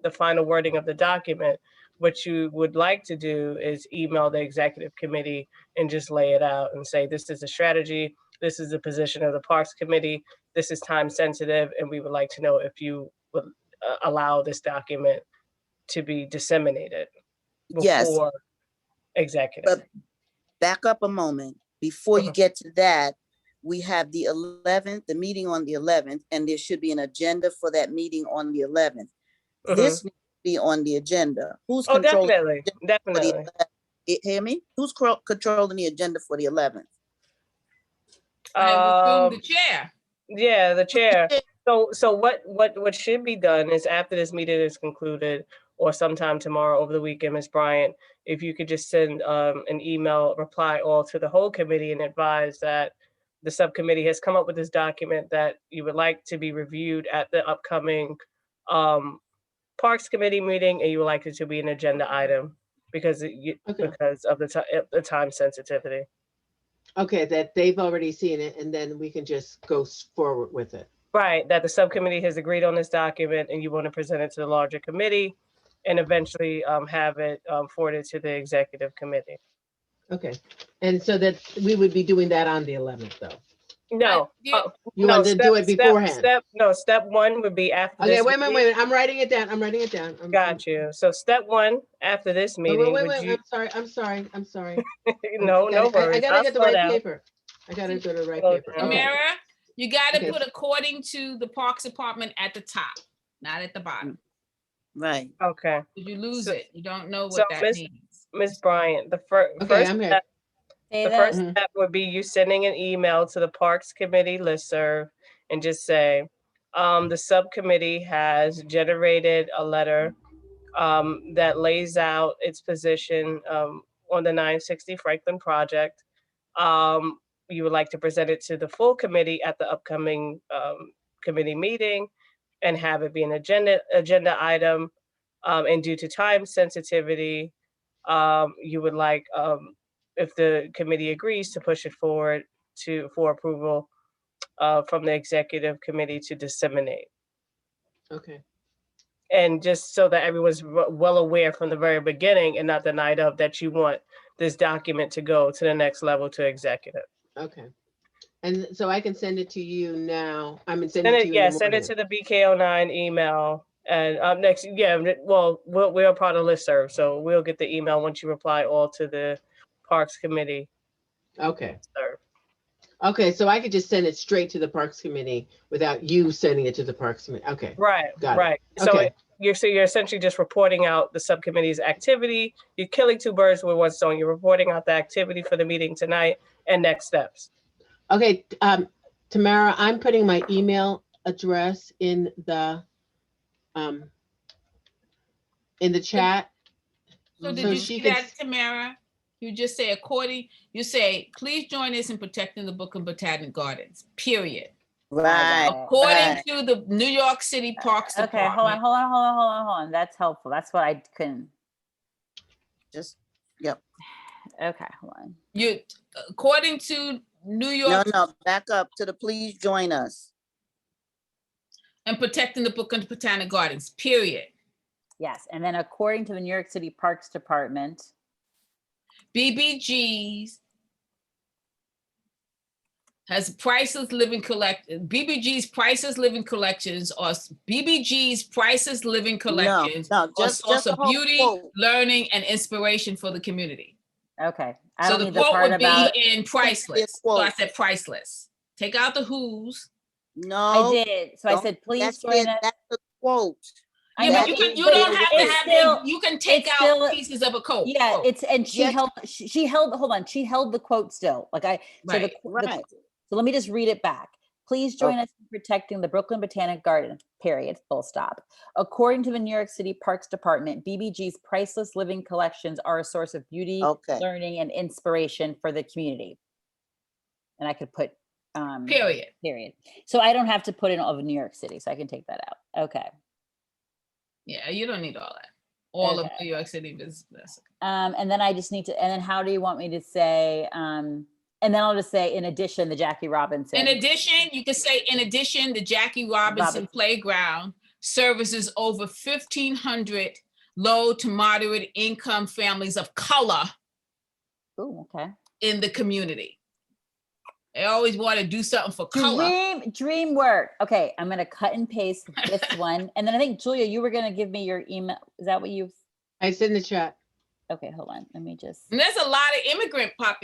the final wording of the document, what you would like to do is email the executive committee and just lay it out and say, this is a strategy, this is the position of the Parks Committee, this is time sensitive, and we would like to know if you would allow this document to be disseminated Yes, before executive. but back up a moment. Before you get to that, we have the 11th, the meeting on the 11th, and there should be an agenda for that meeting on the 11th. This needs to be on the agenda. Who's Oh, controlling? definitely, for the definitely. 11th? Hear me? Who's controlling the agenda for the 11th? I would assume the chair. Yeah, the chair. So what should be done is after this meeting is concluded, or sometime tomorrow over the weekend, Ms. Bryant, if you could just send an email reply all to the whole committee and advise that the subcommittee has come up with this document that you would like to be reviewed at the upcoming Parks Committee meeting, and you would like it to be an agenda item because because of the time sensitivity. Okay, that they've already seen it, and then we can just go forward with it. Right, that the subcommittee has agreed on this document and you want to present it to the larger committee and eventually have it forwarded to the executive committee. Okay, and so that we would be doing that on the 11th, though. No. Yeah. You want to do it beforehand? Step one would be after Okay, this wait a minute, meeting. I'm writing it down. Got you. So step one after this meeting. Wait, I'm sorry. No worries. I gotta I'll get the slow right down. paper. I gotta go to the right Slow paper. down. Okay. Tamara, you gotta Okay. put according to the Parks Department at the top, not at the bottom. Right. Okay. Did you lose So- it? You don't know so what that Miss- means. Ms. Bryant, the first Okay, I'm here. step, Say the that. first step would be you sending an email to the Parks Committee listserv and just say, the subcommittee has generated a letter that lays out its position on the 960 Franklin project. You would like to present it to the full committee at the upcoming committee meeting and have it be an agenda item. And due to time sensitivity, you would like, if the committee agrees, to push it forward for approval from the executive committee to disseminate. Okay, And just so that everyone's well aware from the very beginning and not the night of that you want this document to go to the next level to executive. okay. And so I can send it to you now. Send Send it to it, you yeah, in the send it morning. to the BK09 email. And up next, yeah, well, we're part of listserv, so we'll get the email once you reply all to the Parks Committee. Okay, Sir. okay, so I could just send it straight to the Parks Committee without you sending it to the Parks Committee. Okay, Right, Got it. right. So Okay. you're essentially just reporting out the subcommittee's activity. You're killing two birds with one stone. You're reporting out the activity for the meeting tonight and next steps. okay. Tamara, I'm putting my email address in the chat. So did So you she see could that, Tamara? You just say you say, please join us in protecting the Brooklyn Botanic Gardens, period. Right. According right. to the New York City Parks Okay, Department. hold on. That's helpful. That's what I couldn't. Just, yep. Okay, hold on. According to New No, York back up to the please join us. and protecting the Brooklyn Botanic Gardens, period. Yes, and then according to the New York City Parks Department, BBG's has priceless living BBG's priceless living collections or BBG's priceless living collections No, are just source the of whole beauty, quote. learning, and inspiration for the community. okay. I So don't the need the quote part would about, be in priceless. So I quote. said priceless. Take out the who's. No. I did. So I don't- said, please that's join it, us. That's the quote. I Yeah, know, but you it- don't have to it's have still- you can take it's out still- pieces of a quote. Yeah, quote. it's, and she Yes. held, hold on, she held the quote still. Like so Right, right. so let me just read it back. Please join us in protecting the Brooklyn Botanic Garden, period, full stop. According to the New York City Parks Department, BBG's priceless living collections are a source of beauty, Okay. learning, and inspiration for the community. And I could put Period. Period. So I don't have to put in all of New York City, so I can take that out. Okay. Yeah, you don't need all that. All of Okay. New York City business. And then I just need to, and then how do you want me to say, and then I'll just say, in addition, the Jackie Robinson. In addition, you can say, in addition, the Jackie Robinson Playground services over 1,500 low to moderate income families of color Oh, okay. in the community. They always want to do something for color. Dream work. Okay, I'm gonna cut and paste this one. And then I think, Julia, you were gonna give me your email. Is that what you? I said in the chat. Okay, hold on. Let me just. And there's a lot of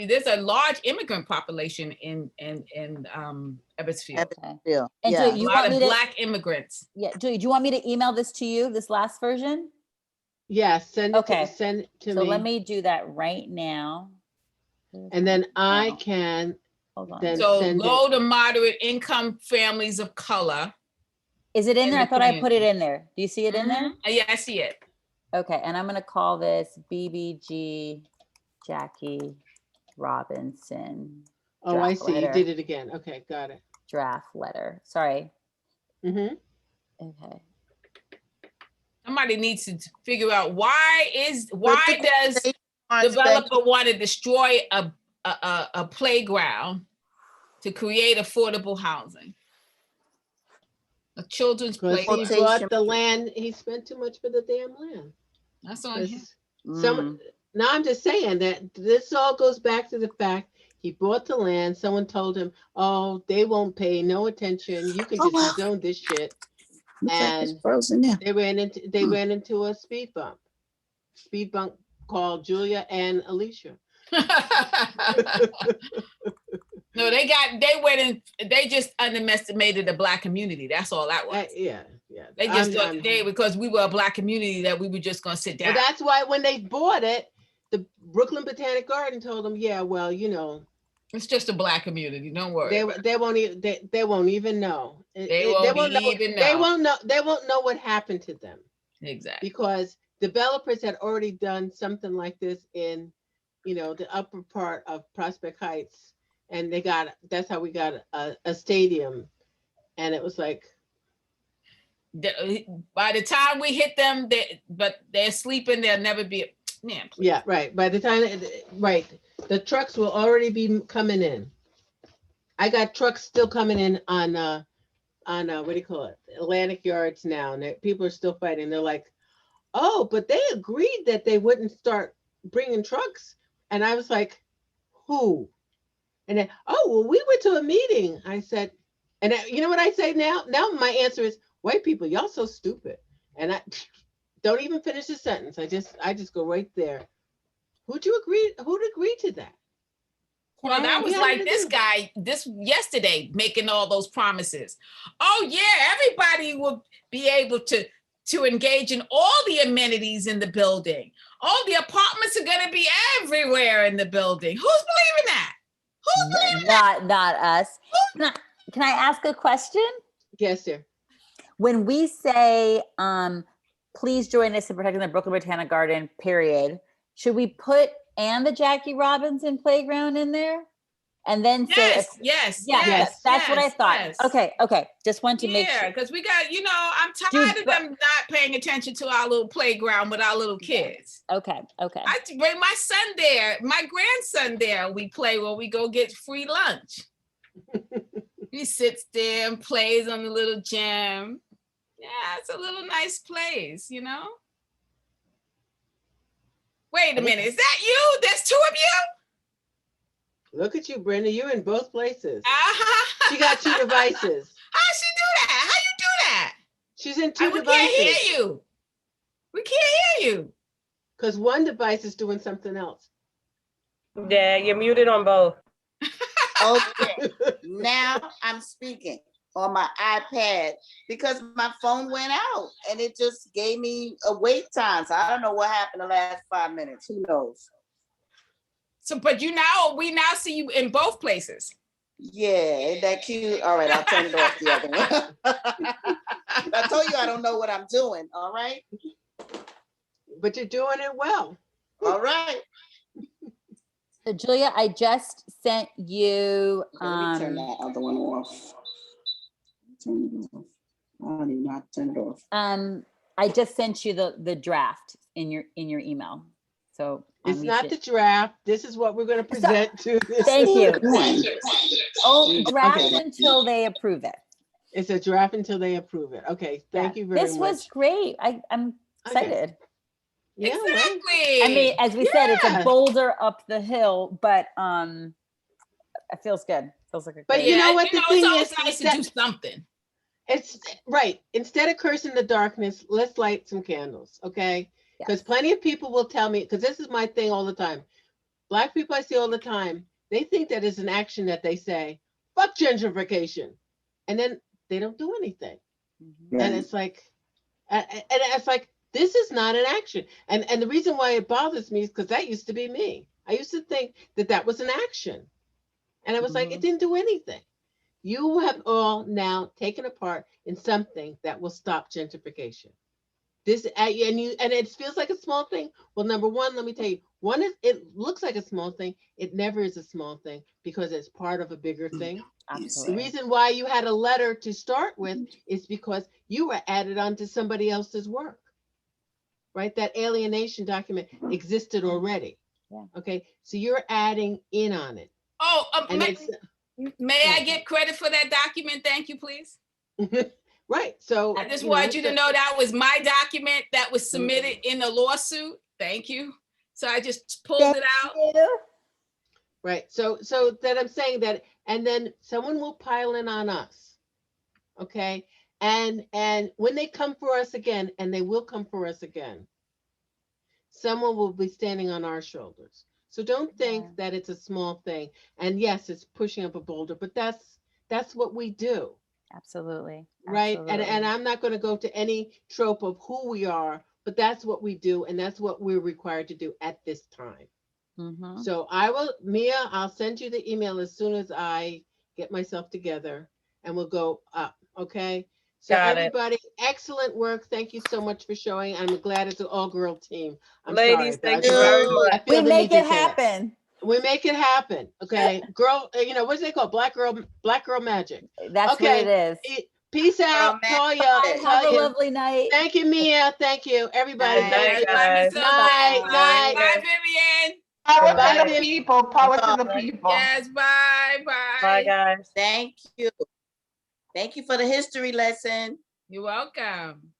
there's a large immigrant population in Ebbsfield. Okay. Yeah. And Yeah. Julia, A you lot want of me to? Black immigrants. Yeah, Julia, do you want me to email this to you? This last version? Yes, send it Okay. send it to So me. let me do that right now. And then I Now, can hold on. then So send low to moderate income families of color. Is it in in there? I the thought I put it community. in there. Do you see it in there? Mhm. Yeah, I see it. Okay, and I'm gonna call this BBG Jackie Robinson Oh, I draft see. You letter. did it again. Okay, got it. Draft letter. Sorry. Mm-hmm. Okay. Somebody needs to figure out why does Thank developer want to destroy a playground to create affordable housing? A children's Because playground. he bought the land, he spent too much for the damn land. That's on him. 'Cause now I'm just saying that this all goes back to the fact he bought the land. Someone told him, "Oh, they won't pay no attention. You can Oh, just wow. rezone this shit." Looks like it's And frozen there. they ran into a speed bump. Speed bump called Julia and Alicia. No, they just underestimated the Black community. That's all that was. Yeah. They just thought today, because we were a Black community, that we were just gonna sit down. Well, that's why when they bought it, the Brooklyn Botanic Garden told them, "Yeah, well, you know, It's just a Black community. Don't worry. they won't even know. They won't even know. They won't know what happened to them Exactly. because developers had already done something like this in, the upper part of Prospect Heights, and that's how we got a stadium, and it was like, By the time we hit them, they're sleeping. They'll never be. Man, please. yeah, right. By the time, right, the trucks will already be coming in. I got trucks still coming in on what do you call it, Atlantic Yards now, and people are still fighting. They're like, "Oh, but they agreed that they wouldn't start bringing trucks," and I was like, "Who?" And then, "Oh, well, we went to a meeting." I said, and you know what I say now? Now my answer is, "White people, y'all so stupid," and I don't even finish the sentence. I just go right there. Who'd agree to that? Well, that was Yeah, like it this is. guy yesterday making all those promises. Oh yeah, everybody will be able to engage in all the amenities in the building. All the apartments are going to be everywhere in the building. Who's believing that? Who's believing that? Not us. Can I ask a question? Yes, sir. When we say, please join us in protecting the Brooklyn Botanic Garden, period, should we put and the Jackie Robinson Playground in there? And then say, Yes. that's what I thought. yes. Okay. Just want to make Yeah, sure. because we got, I'm tired of them not paying attention to our little playground with our little kids. Okay. I bring my son there, my grandson there. We play when we go get free lunch. He sits there and plays on the little gym. Yeah, it's a little nice place, Wait a minute, is that you? There's two of you? Look at you, Brenda. You're in both places. Uh-huh. She got two devices. How'd she do that? How you do that? She's in two We devices. can't hear you. We can't hear you. Because one device is doing something else. Yeah, you're muted on both. Okay, now I'm speaking on my iPad because my phone went out and it just gave me a wait time. So I don't know what happened the last 5 minutes. Who knows? So, but we now see you in both places. Yeah, ain't that cute? All right, I'll turn it off the other one. I told you I don't know what I'm doing. All right. But you're doing it well. All right. So Julia, I just sent you, Let me turn that other one off. Turn it off. I don't even know how to turn it off. I just sent you the draft in your email. So It's we not should- the draft. This is what we're going to present to this. Thank you. One. Oh, draft Okay. until they approve it. It's a draft until they approve it. Okay, thank Yeah. you very This much. was great. I'm Okay. excited. Yeah, well, Exactly. I mean, as we said, it's Yeah. a boulder up the hill, but it feels good. Feels like a But great. you know what the it's thing always is? nice to Instead- do something. It's right. Instead of cursing the darkness, let's light some candles, okay? Because Yes. plenty of people will tell me, because this is my thing all the time. Black people I see all the time, they think that it's an action that they say, fuck gentrification. And then they don't do anything. Mhm. And it's like, and it's like, this is not an action. And the reason why it bothers me is because that used to be me. I used to think that that was an action. And I was like, it didn't do anything. You have all now taken a part in something that will stop gentrification. This and it feels like a small thing. Well, number one, let me tell you, one is it looks like a small thing. It never is a small thing because it's part of a bigger thing. The Absolutely. reason why you had a letter to start with is because you were added onto somebody else's work, right? That alienation document existed already. Yeah. Okay, so you're adding in on it, Oh, and may I get credit for that document? Thank you, please. right. So I just you wanted know, you to know that was my document that was Mm-hmm. submitted in the lawsuit. Thank you. So I just pulled it out. right. So that I'm saying that, and then someone will pile in on us, okay? And when they come for us again, and they will come for us again, someone will be standing on our shoulders. So don't think Yeah. that it's a small thing. And yes, it's pushing up a boulder, but that's what we do, Absolutely. right? And Absolutely. I'm not going to go to any trope of who we are, but that's what we do, and that's what we're required to do at this time. Mhm. So I will, Mia, I'll send you the email as soon as I get myself together, and we'll go up, okay? So Got it. everybody, excellent work. Thank you so much for showing. I'm glad it's an all-girl team. I'm Ladies, sorry, but I thank you feel- very No. much. I feel We the make need it to say happen. We make it happen, okay? Girl, you know, what's they called? Black girl magic. That's Okay. what it is. Peace out. man. Call you. Bye, have a Tell you. lovely night. Thank you, Mia. Thank you, everybody. Good Thank night, you. guys. Night, night. Bye, Vivian. Power Bye, to the Viv. people, power to the people. Yes, bye, Bye, bye. guys. Thank you. Thank you for the history lesson. You're welcome.